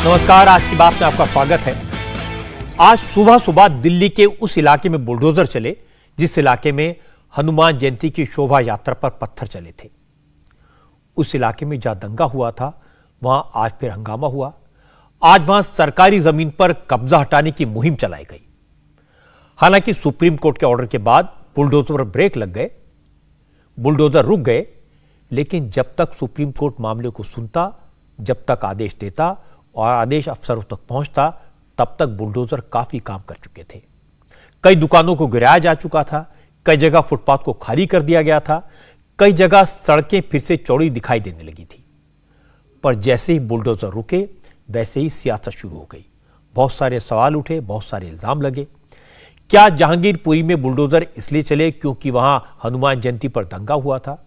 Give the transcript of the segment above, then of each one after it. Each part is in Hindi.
नमस्कार, आज की बात में आपका स्वागत है। आज सुबह सुबह दिल्ली के उस इलाके में बुलडोजर चले जिस इलाके में हनुमान जयंती की शोभा यात्रा पर पत्थर चले थे। उस इलाके में जहां दंगा हुआ था वहां आज फिर हंगामा हुआ। आज वहां सरकारी जमीन पर कब्जा हटाने की मुहिम चलाई गई। हालांकि सुप्रीम कोर्ट के ऑर्डर के बाद बुलडोजर पर ब्रेक लग गए, बुलडोजर रुक गए, लेकिन जब तक सुप्रीम कोर्ट मामले को सुनता, जब तक आदेश देता और आदेश अफसरों तक पहुंचता, तब तक बुलडोजर काफी काम कर चुके थे। कई दुकानों को गिराया जा चुका था, कई जगह फुटपाथ को खाली कर दिया गया था, कई जगह सड़कें फिर से चौड़ी दिखाई देने लगी थी। पर जैसे ही बुलडोजर रुके वैसे ही सियासत शुरू हो गई। बहुत सारे सवाल उठे, बहुत सारे इल्जाम लगे। क्या जहांगीरपुरी में बुलडोजर इसलिए चले क्योंकि वहां हनुमान जयंती पर दंगा हुआ था?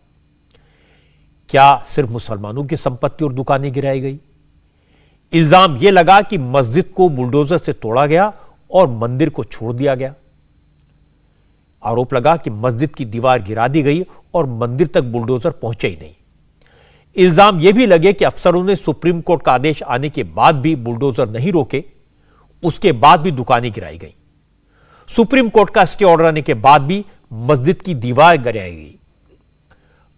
क्या सिर्फ मुसलमानों की संपत्ति और दुकानें गिराई गई? इल्जाम यह लगा कि मस्जिद को बुलडोजर से तोड़ा गया और मंदिर को छोड़ दिया गया। आरोप लगा कि मस्जिद की दीवार गिरा दी गई और मंदिर तक बुलडोजर पहुंचे ही नहीं। इल्जाम यह भी लगे कि अफसरों ने सुप्रीम कोर्ट का आदेश आने के बाद भी बुलडोजर नहीं रोके, उसके बाद भी दुकानें गिराई गई। सुप्रीम कोर्ट का स्टे ऑर्डर आने के बाद भी मस्जिद की दीवार गिराई गई।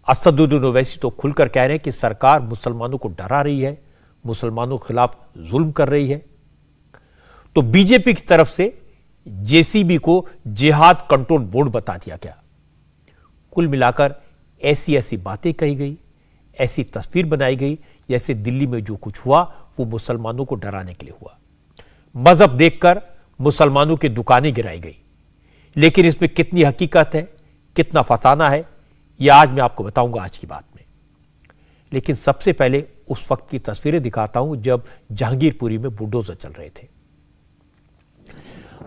असदुद्दीन ओवैसी तो खुलकर कह रहे हैं कि सरकार मुसलमानों को डरा रही है, मुसलमानों के खिलाफ जुल्म कर रही है। तो बीजेपी की तरफ से जेसीबी को जिहाद कंट्रोल बोर्ड बता दिया गया। कुल मिलाकर ऐसी ऐसी बातें कही गई, ऐसी तस्वीर बनाई गई जैसे दिल्ली में जो कुछ हुआ वो मुसलमानों को डराने के लिए हुआ। मजहब देखकर मुसलमानों की दुकानें गिराई गई, लेकिन इसमें कितनी हकीकत है, कितना फसाना है, यह आज मैं आपको बताऊंगा आज की बात में। लेकिन सबसे पहले उस वक्त की तस्वीरें दिखाता हूं जब जहांगीरपुरी में बुलडोजर चल रहे थे।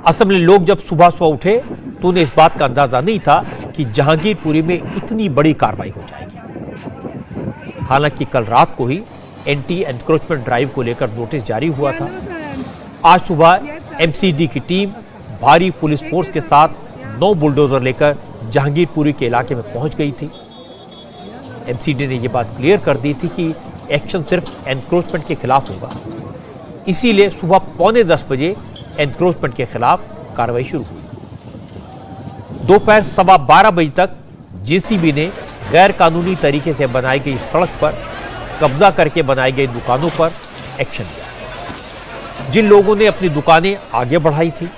असल में लोग जब सुबह सुबह उठे तो उन्हें इस बात का अंदाजा नहीं था कि जहांगीरपुरी में इतनी बड़ी कार्रवाई हो जाएगी। हालांकि कल रात को ही एंटी एनक्रोचमेंट ड्राइव को लेकर नोटिस जारी हुआ था। आज सुबह एमसीडी की टीम भारी पुलिस फोर्स के साथ 9 बुलडोजर लेकर जहांगीरपुरी के इलाके में पहुंच गई थी। एमसीडी ने यह बात क्लियर कर दी थी कि एक्शन सिर्फ एनक्रोचमेंट के खिलाफ होगा, इसीलिए सुबह 9:45 बजे एनक्रोचमेंट के खिलाफ कार्रवाई शुरू हुई। दोपहर 12:15 बजे तक जेसीबी ने गैर कानूनी तरीके से बनाई गई सड़क पर कब्जा करके बनाई गई दुकानों पर एक्शन लिया। जिन लोगों ने अपनी दुकानें आगे बढ़ाई थी,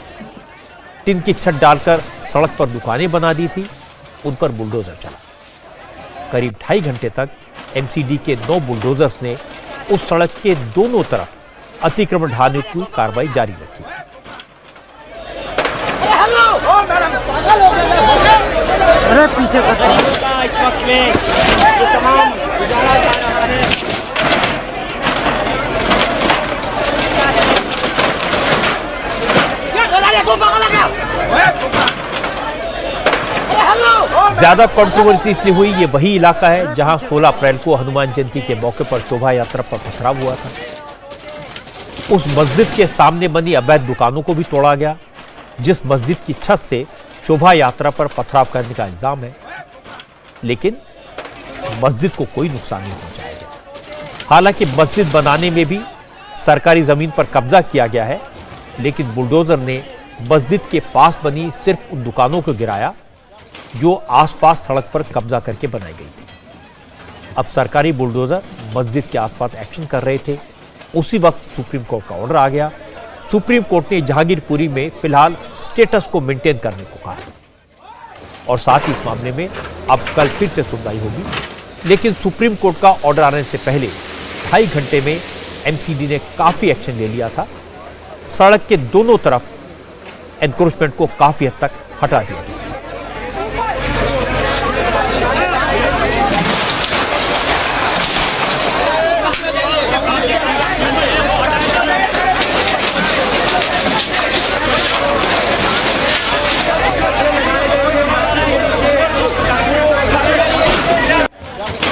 टिन की छत डालकर सड़क पर दुकानें बना दी थी, उन पर बुलडोजर चला। करीब 2.5 घंटे तक एमसीडी के 9 बुलडोजर्स ने उस सड़क के दोनों तरफ अतिक्रमण हटाने की कार्रवाई जारी रखी। अरे पीछे इस वक्त में ये तमाम गुजारा जा रहा है। ज्यादा कंट्रोवर्सी इसलिए हुई, ये वही इलाका है जहां 16 अप्रैल को हनुमान जयंती के मौके पर शोभा यात्रा पर पथराव हुआ था। उस मस्जिद के सामने बनी अवैध दुकानों को भी तोड़ा गया, जिस मस्जिद की छत से शोभा यात्रा पर पथराव करने का इल्जाम है। लेकिन मस्जिद को कोई नुकसान नहीं पहुंचाया गया। हालांकि मस्जिद बनाने में भी सरकारी जमीन पर कब्जा किया गया है, लेकिन बुलडोजर ने मस्जिद के पास बनी सिर्फ उन दुकानों को गिराया जो आसपास सड़क पर कब्जा करके बनाई गई थी। अब सरकारी बुलडोजर मस्जिद के आसपास एक्शन कर रहे थे। उसी वक्त सुप्रीम कोर्ट का ऑर्डर आ गया। सुप्रीम कोर्ट ने जहांगीरपुरी में फिलहाल स्टेटस को मेंटेन करने को कहा और साथ ही इस मामले में अब कल फिर से सुनवाई होगी। लेकिन सुप्रीम कोर्ट का ऑर्डर आने से पहले 2.5 घंटे में एमसीडी ने काफी एक्शन ले लिया था। सड़क के दोनों तरफ एनक्रोचमेंट को काफी हद तक हटा दिया गया।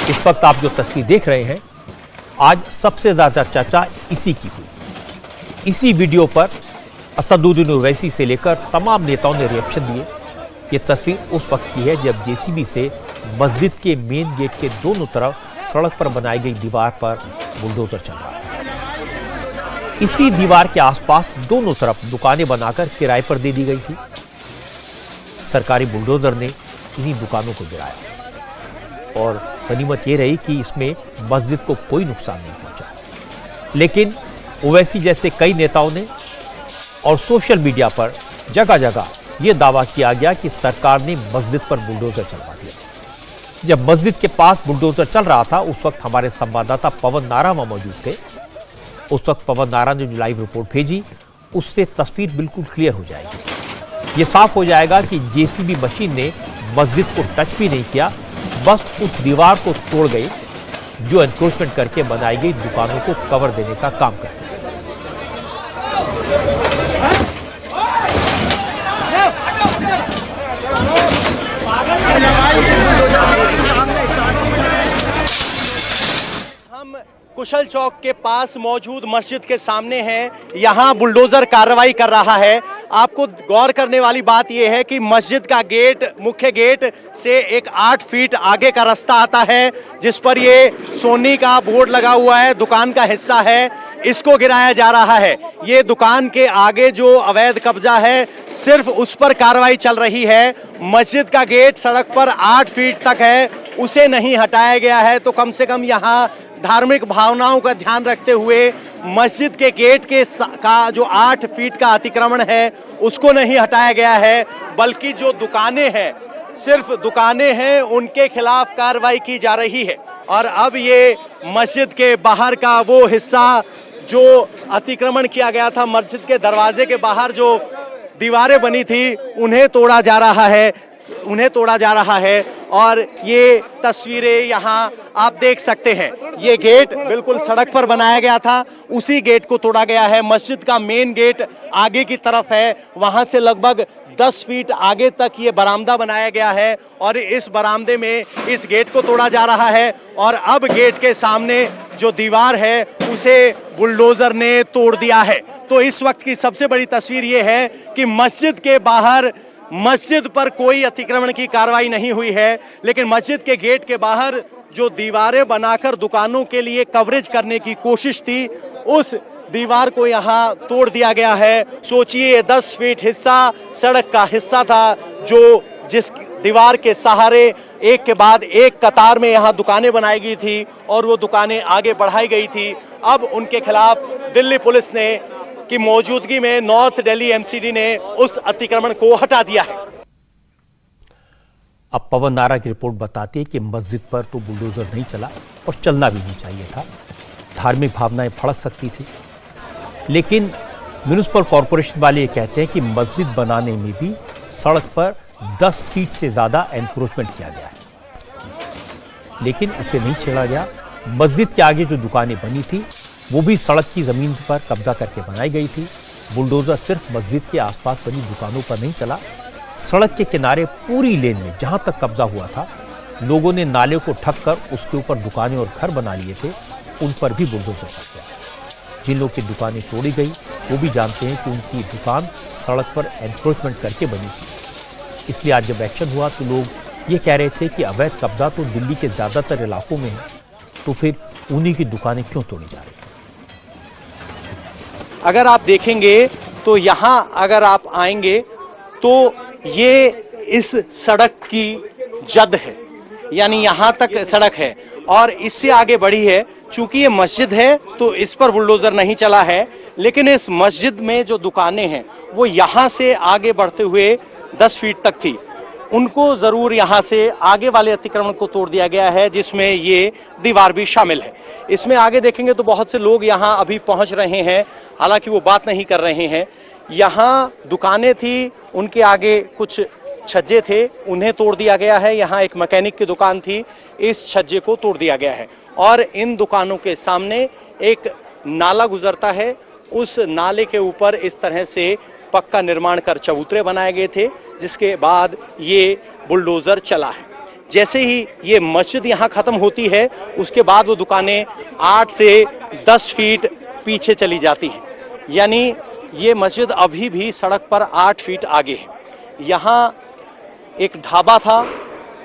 इस वक्त आप जो तस्वीर देख रहे हैं, आज सबसे ज्यादा चर्चा इसी की हुई। इसी वीडियो पर असदुद्दीन ओवैसी से लेकर तमाम नेताओं ने रिएक्शन दिए। ये तस्वीर उस वक्त की है जब जेसीबी से मस्जिद के मेन गेट के दोनों तरफ सड़क पर बनाई गई दीवार पर बुलडोजर चल रहा था। इसी दीवार के आसपास दोनों तरफ दुकानें बनाकर किराए पर दे दी गई थी। सरकारी बुलडोजर ने इन्हीं दुकानों को गिराया और गनीमत यह रही कि इसमें मस्जिद को कोई नुकसान नहीं पहुंचा। लेकिन ओवैसी जैसे कई नेताओं ने और सोशल मीडिया पर जगह जगह यह दावा किया गया कि सरकार ने मस्जिद पर बुलडोजर चलवा दिया। जब मस्जिद के पास बुलडोजर चल रहा था उस वक्त हमारे संवाददाता पवन नारा वहां मौजूद थे। उस वक्त पवन नारा ने जो लाइव रिपोर्ट भेजी उससे तस्वीर बिल्कुल क्लियर हो जाएगी। ये साफ हो जाएगा कि जेसीबी मशीन ने मस्जिद को टच भी नहीं किया, बस उस दीवार को तोड़ गई जो एनक्रोचमेंट करके बनाई गई दुकानों को कवर देने का काम करती है। हम कुशल चौक के पास मौजूद मस्जिद के सामने हैं। यहाँ बुलडोजर कार्रवाई कर रहा है। आपको गौर करने वाली बात यह है कि मस्जिद का गेट, मुख्य गेट से एक 8 फीट आगे का रास्ता आता है जिस पर ये सोनी का बोर्ड लगा हुआ है, दुकान का हिस्सा है, इसको गिराया जा रहा है। ये दुकान के आगे जो अवैध कब्जा है सिर्फ उस पर कार्रवाई चल रही है। मस्जिद का गेट सड़क पर 8 फीट तक है, उसे नहीं हटाया गया है। तो कम से कम यहाँ धार्मिक भावनाओं का ध्यान रखते हुए मस्जिद के गेट का जो 8 फीट का अतिक्रमण है उसको नहीं हटाया गया है, बल्कि जो दुकानें हैं, सिर्फ दुकानें हैं, उनके खिलाफ कार्रवाई की जा रही है। और अब ये मस्जिद के बाहर का वो हिस्सा जो अतिक्रमण किया गया था, मस्जिद के दरवाजे के बाहर जो दीवारें बनी थी उन्हें तोड़ा जा रहा है। और ये तस्वीरें यहाँ आप देख सकते हैं। ये गेट बिल्कुल सड़क पर बनाया गया था, उसी गेट को तोड़ा गया है। मस्जिद का मेन गेट आगे की तरफ है, वहां से लगभग 10 फीट आगे तक ये बरामदा बनाया गया है और इस बरामदे में इस गेट को तोड़ा जा रहा है। और अब गेट के सामने जो दीवार है उसे बुलडोजर ने तोड़ दिया है। तो इस वक्त की सबसे बड़ी तस्वीर ये है कि मस्जिद के बाहर, मस्जिद पर कोई अतिक्रमण की कार्रवाई नहीं हुई है, लेकिन मस्जिद के गेट के बाहर जो दीवारें बनाकर दुकानों के लिए कवरेज करने की कोशिश थी, उस दीवार को यहां तोड़ दिया गया है। सोचिए 10 फीट हिस्सा सड़क का हिस्सा था जिस दीवार के सहारे एक के बाद एक कतार में यहां दुकानें बनाई गई थी और वो दुकानें आगे बढ़ाई गई थी। अब उनके खिलाफ दिल्ली पुलिस ने की मौजूदगी में नॉर्थ दिल्ली एमसीडी ने उस अतिक्रमण को हटा दिया है। अब पवन नारा की रिपोर्ट बताती है कि मस्जिद पर तो बुलडोजर नहीं चला और चलना भी नहीं चाहिए था, धार्मिक भावनाएं भड़क सकती थी। लेकिन म्युनिसिपल कॉरपोरेशन वाले ये कहते हैं कि मस्जिद बनाने में भी सड़क पर 10 फीट से ज्यादा एनक्रोचमेंट किया गया है, लेकिन उसे नहीं छेड़ा गया। मस्जिद के आगे जो दुकानें बनी थी वो भी सड़क की जमीन पर कब्जा करके बनाई गई थी। बुलडोजर सिर्फ मस्जिद के आसपास बनी दुकानों पर नहीं चला, सड़क के किनारे पूरी लेन में जहां तक कब्जा हुआ था, लोगों ने नाले को ढक कर उसके ऊपर दुकानें और घर बना लिए थे, उन पर भी बुलडोजर चल गया। जिन लोग की दुकानें तोड़ी गई वो भी जानते हैं कि उनकी दुकान सड़क पर एनक्रोचमेंट करके बनी थी। इसलिए आज जब एक्शन हुआ तो लोग ये कह रहे थे कि अवैध कब्जा तो दिल्ली के ज्यादातर इलाकों में है, तो फिर उन्हीं की दुकानें क्यों तोड़ी जा रही हैं? अगर आप देखेंगे तो यहां अगर आप आएंगे तो ये इस सड़क की जद है, यानी यहां तक सड़क है और इससे आगे बढ़ी है। चूंकि ये मस्जिद है तो इस पर बुलडोजर नहीं चला है, लेकिन इस मस्जिद में जो दुकानें हैं वो यहां से आगे बढ़ते हुए 10 फीट तक थी, उनको जरूर यहां से आगे वाले अतिक्रमण को तोड़ दिया गया है, जिसमें ये दीवार भी शामिल है। इसमें आगे देखेंगे तो बहुत से लोग यहां अभी पहुंच रहे हैं, हालांकि वो बात नहीं कर रहे हैं। यहां दुकानें थी, उनके आगे कुछ छज्जे थे, उन्हें तोड़ दिया गया है। यहां एक मैकेनिक की दुकान थी, इस छज्जे को तोड़ दिया गया है। और इन दुकानों के सामने एक नाला गुजरता है, उस नाले के ऊपर इस तरह से पक्का निर्माण कर चबूतरे बनाए गए थे, जिसके बाद ये बुलडोजर चला है। जैसे ही ये मस्जिद यहां खत्म होती है उसके बाद वो दुकानें 8 से 10 फीट पीछे चली जाती हैं, यानी ये मस्जिद अभी भी सड़क पर 8 फीट आगे है। यहां एक ढाबा था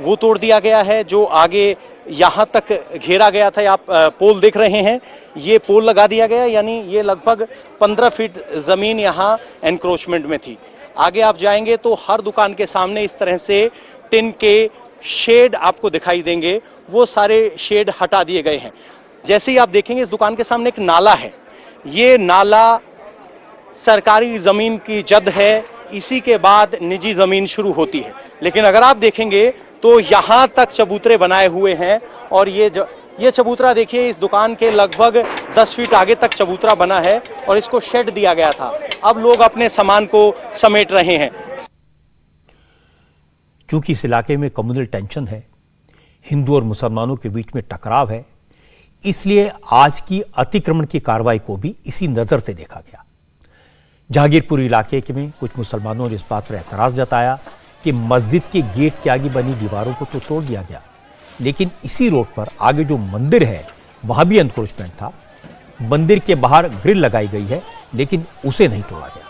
वो तोड़ दिया गया है, जो आगे यहां तक घेरा गया था। आप पोल देख रहे हैं, ये पोल लगा दिया गया, यानी ये लगभग 15 फीट जमीन यहां एनक्रोचमेंट में थी। आगे आप जाएंगे तो हर दुकान के सामने इस तरह से टिन के शेड आपको दिखाई देंगे, वो सारे शेड हटा दिए गए हैं। जैसे ही आप देखेंगे इस दुकान के सामने एक नाला है, ये नाला सरकारी जमीन की जद है, इसी के बाद निजी जमीन शुरू होती है। लेकिन अगर आप देखेंगे तो यहां तक चबूतरे बनाए हुए हैं और ये चबूतरा देखिए, इस दुकान के लगभग 10 फीट आगे तक चबूतरा बना है और इसको शेड दिया गया था। अब लोग अपने सामान को समेट रहे हैं। चूंकि इस इलाके में कम्युनल टेंशन है, हिंदू और मुसलमानों के बीच में टकराव है, इसलिए आज की अतिक्रमण की कार्रवाई को भी इसी नजर से देखा गया। जहांगीरपुर इलाके में कुछ मुसलमानों ने इस बात पर एतराज जताया कि मस्जिद के गेट के आगे बनी दीवारों को तो तोड़ दिया गया, लेकिन इसी रोड पर आगे जो मंदिर है वहां भी एनक्रोचमेंट था। मंदिर के बाहर ग्रिल लगाई गई है, लेकिन उसे नहीं तोड़ा गया।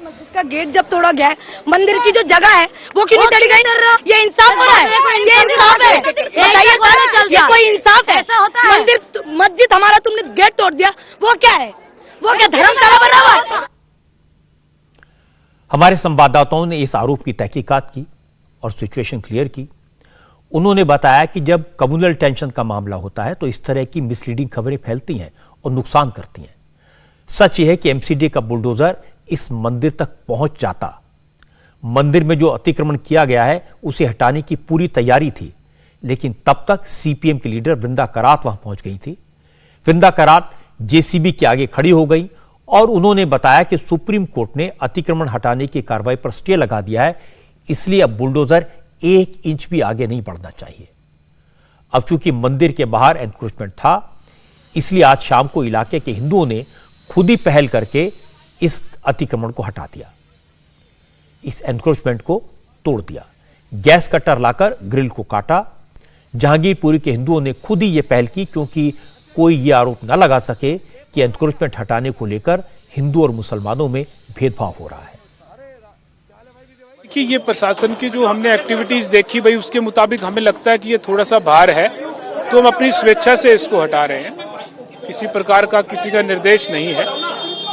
मस्जिद का गेट जब तोड़ा गया है, मंदिर की जो जगह है वो क्यों नहीं तोड़ी गई? ये इंसाफ हो रहा है? ये इंसाफ है? बताइए सर, ये कोई इंसाफ है? मंदिर मस्जिद हमारा तुमने गेट तोड़ दिया, वो क्या है? वो क्या धर्मशाला बना हुआ है? हमारे संवाददाताओं ने इस आरोप की तहकीकात की और सिचुएशन क्लियर की। उन्होंने बताया कि जब कम्युनल टेंशन का मामला होता है तो इस तरह की मिसलीडिंग खबरें फैलती हैं और नुकसान करती हैं। सच यह है कि एमसीडी का बुलडोजर इस मंदिर तक पहुंच जाता। मंदिर में जो अतिक्रमण किया गया है उसे हटाने की पूरी तैयारी थी, लेकिन तब तक सीपीएम की लीडर वृंदा करात वहां पहुंच गई थी। वृंदा करात जेसीबी के आगे खड़ी हो गई और उन्होंने बताया कि सुप्रीम कोर्ट ने अतिक्रमण हटाने की कार्रवाई पर स्टे लगा दिया है, इसलिए अब बुलडोजर 1 इंच भी आगे नहीं बढ़ना चाहिए। अब चूंकि मंदिर के बाहर एनक्रोचमेंट था, इसलिए आज शाम को इलाके के हिंदुओं ने खुद ही पहल करके इस अतिक्रमण को हटा दिया, इस एनक्रोचमेंट को तोड़ दिया। गैस कटर लाकर ग्रिल को काटा। जहांगीरपुरी के हिंदुओं ने खुद ही यह पहल की, क्योंकि कोई यह आरोप न लगा सके कि एनक्रोचमेंट हटाने को लेकर हिंदू और मुसलमानों में भेदभाव हो रहा है। कि ये प्रशासन की जो हमने एक्टिविटीज देखी भाई, उसके मुताबिक हमें लगता है कि ये थोड़ा सा भार है, तो हम अपनी स्वेच्छा से इसको हटा रहे हैं। किसी प्रकार का किसी का निर्देश नहीं है,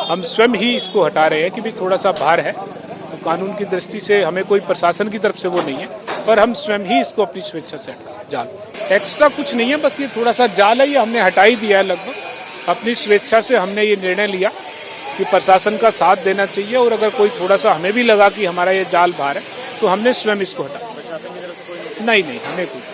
हम स्वयं ही इसको हटा रहे हैं कि भाई थोड़ा सा भार है। तो कानून की दृष्टि से हमें कोई प्रशासन की तरफ से वो नहीं है, पर हम स्वयं ही इसको अपनी स्वेच्छा से हटा। जाल एक्स्ट्रा कुछ नहीं है, बस ये थोड़ा सा जाल है, ये हमने हटा ही दिया है लगभग। अपनी स्वेच्छा से हमने ये निर्णय लिया कि प्रशासन का साथ देना चाहिए, और अगर कोई थोड़ा सा हमें भी लगा कि हमारा ये जाल बाहर है तो हमने स्वयं इसको हटा। नहीं, हमें कोई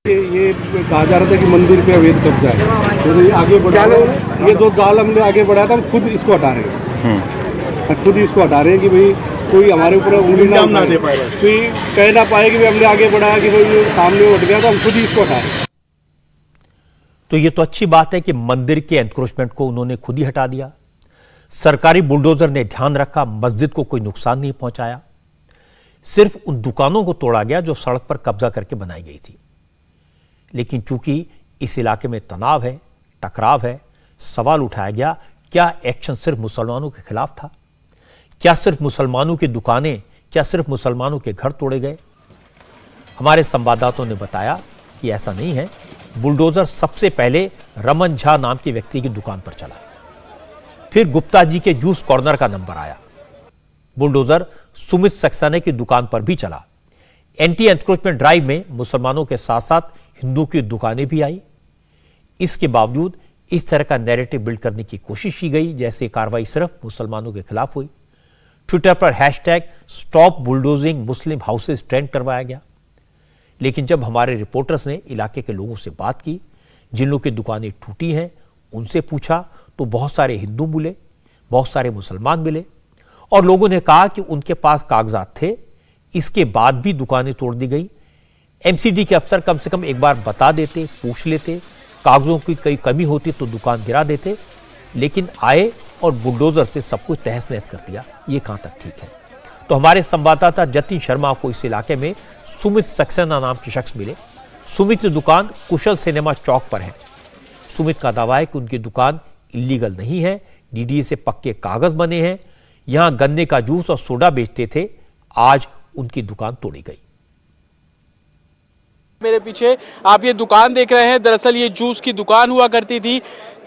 ये कहा जा रहा था कि मंदिर पे अवैध कब्जा है, तो ये आगे बढ़ा रहे हैं। ये जो जाल हमने आगे बढ़ाया था, हम खुद इसको हटा रहे हैं। खुद इसको हटा रहे हैं कि भाई कोई हमारे ऊपर उंगली ना दे पाए, कोई कह ना पाए कि भाई हमने आगे बढ़ाया, कि भाई सामने उठ गया, तो हम खुद ही इसको हटा रहे हैं। तो ये तो अच्छी बात है कि मंदिर के एनक्रोचमेंट को उन्होंने खुद ही हटा दिया। सरकारी बुलडोजर ने ध्यान रखा, मस्जिद को कोई नुकसान नहीं पहुंचाया। सिर्फ उन दुकानों को तोड़ा गया जो सड़क पर कब्जा करके बनाई गई थी। लेकिन चूंकि इस इलाके में तनाव है, टकराव है, सवाल उठाया गया, क्या एक्शन सिर्फ मुसलमानों के खिलाफ था? क्या सिर्फ मुसलमानों की दुकानें, क्या सिर्फ मुसलमानों के घर तोड़े गए? हमारे संवाददाताओं ने बताया कि ऐसा नहीं है। बुलडोजर सबसे पहले रमन झा नाम के व्यक्ति की दुकान पर चला, फिर गुप्ता जी के जूस कॉर्नर का नंबर आया। बुलडोजर सुमित सक्सेना की दुकान पर भी चला। एंटी एनक्रोचमेंट ड्राइव में मुसलमानों के साथ साथ हिंदुओं की दुकानें भी आई। इसके बावजूद इस तरह का नैरेटिव बिल्ड करने की कोशिश की गई जैसे कार्रवाई सिर्फ मुसलमानों के खिलाफ हुई। ट्विटर पर हैशटैग स्टॉप बुलडोजिंग मुस्लिम हाउसेज ट्रेंड करवाया गया। लेकिन जब हमारे रिपोर्टर्स ने इलाके के लोगों से बात की, जिन लोगों की दुकानें टूटी हैं, उनसे पूछा तो बहुत सारे हिंदू मिले, बहुत सारे मुसलमान मिले, और लोगों ने कहा कि उनके पास कागजात थे, इसके बाद भी दुकानें तोड़ दी गई। एमसीडी के अफसर कम से कम एक बार बता देते, पूछ लेते, कागजों की कोई कमी होती तो दुकान गिरा देते, लेकिन आए और बुलडोजर से सब कुछ तहस नहस कर दिया। ये कहां तक ठीक है? तो हमारे संवाददाता जतिन शर्मा को इस इलाके में सुमित सक्सेना नाम के शख्स मिले। सुमित की दुकान कुशल सिनेमा चौक पर है। सुमित का दावा है कि उनकी दुकान इलीगल नहीं है, डीडीए से पक्के कागज बने हैं, यहां गन्ने का जूस और सोडा बेचते थे। आज उनकी दुकान तोड़ी गई। मेरे पीछे आप ये दुकान देख रहे हैं, दरअसल ये जूस की दुकान हुआ करती थी।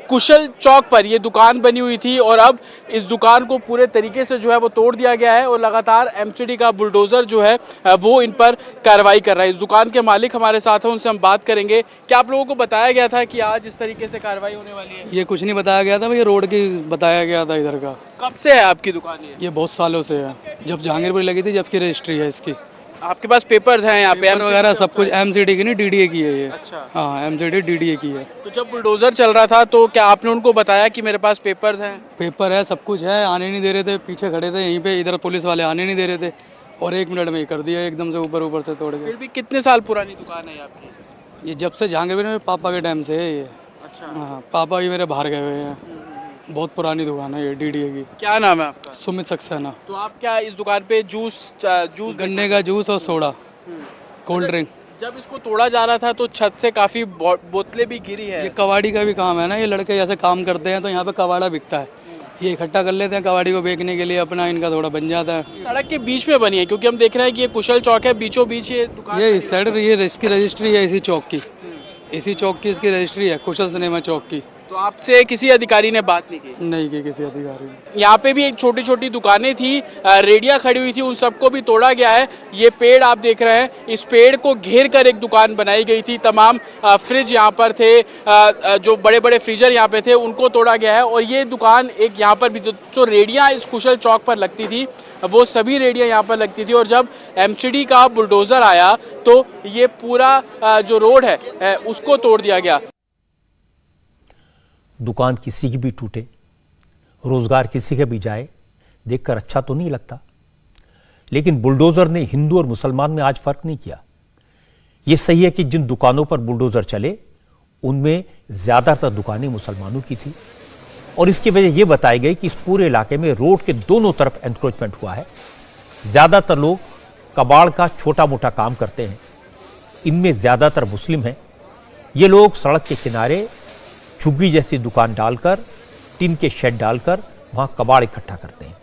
कुशल चौक पर ये दुकान बनी हुई थी और अब इस दुकान को पूरे तरीके से जो है वो तोड़ दिया गया है और लगातार एमसीडी का बुलडोजर जो है वो इन पर कार्रवाई कर रहा है। इस दुकान के मालिक हमारे साथ हैं, उनसे हम बात करेंगे। क्या आप लोगों को बताया गया था कि आज इस तरीके से कार्रवाई होने वाली है? ये कुछ नहीं बताया गया था, ये रोड की बताया गया था इधर का। कब से है आपकी दुकान? ये बहुत सालों से है, जब जहांगीरपुर लगी थी जब की रजिस्ट्री है इसकी। आपके पास पेपर्स हैं यहाँ पे? पेपर वगैरह सब कुछ एमसीडी की नहीं, डीडीए की है ये। अच्छा। हाँ, एमसीडी डीडीए की है। तो जब बुलडोजर चल रहा था तो क्या आपने उनको बताया कि मेरे पास पेपर्स हैं? पेपर है, सब कुछ है, आने नहीं दे रहे थे, पीछे खड़े थे यहीं पे, इधर पुलिस वाले आने नहीं दे रहे थे और 1 मिनट में ही कर दिया एकदम से, ऊपर से तोड़ के। फिर भी कितने साल पुरानी दुकान है आपकी? ये जब से जहांगीरपुर में पापा के टाइम से है ये। अच्छा। हाँ, पापा भी मेरे बाहर गए हुए हैं। बहुत पुरानी दुकान है ये डीडीए की। क्या नाम है आपका? सुमित सक्सेना। तो आप क्या इस दुकान पे जूस गन्ने का जूस और सोडा, कोल्ड ड्रिंक। जब इसको तोड़ा जा रहा था तो छत से काफी बोतलें भी गिरी है। ये कबाड़ी का भी काम है ना, ये लड़के जैसे काम करते हैं तो यहाँ पे कबाड़ा बिकता है, ये इकट्ठा कर लेते हैं कबाड़ी को बेचने के लिए, अपना इनका थोड़ा बन जाता है। सड़क के बीच में बनी है क्योंकि हम देख रहे हैं कि ये कुशल चौक है, बीचों बीच ये दुकान। ये इस साइड ये इसकी रजिस्ट्री है इसी चौक की, इसी चौक की इसकी रजिस्ट्री है, कुशल सिनेमा चौक की। तो आपसे किसी अधिकारी ने बात नहीं की? नहीं की किसी अधिकारी ने। यहाँ पे भी एक छोटी छोटी दुकानें थी, रेडियां खड़ी हुई थी, उन सबको भी तोड़ा गया है। ये पेड़ आप देख रहे हैं, इस पेड़ को घेर कर एक दुकान बनाई गई थी। तमाम फ्रिज यहाँ पर थे, जो बड़े बड़े फ्रीजर यहाँ पे थे उनको तोड़ा गया है। और ये दुकान एक यहाँ पर भी जो रेडियां इस कुशल चौक पर लगती थी वो सभी रेडियां यहाँ पर लगती थी। और जब एमसीडी का बुलडोजर आया तो ये पूरा जो रोड है उसको तोड़ दिया गया। दुकान किसी की भी टूटे, रोजगार किसी का भी जाए, देखकर अच्छा तो नहीं लगता। लेकिन बुलडोजर ने हिंदू और मुसलमान में आज फर्क नहीं किया। यह सही है कि जिन दुकानों पर बुलडोजर चले उनमें ज्यादातर दुकानें मुसलमानों की थी और इसकी वजह यह बताई गई कि इस पूरे इलाके में रोड के दोनों तरफ एनक्रोचमेंट हुआ है। ज्यादातर लोग कबाड़ का छोटा मोटा काम करते हैं, इनमें ज्यादातर मुस्लिम हैं। ये लोग सड़क के किनारे झुग्गी जैसी दुकान डालकर, टिन के शेड डालकर वहां कबाड़ इकट्ठा करते हैं।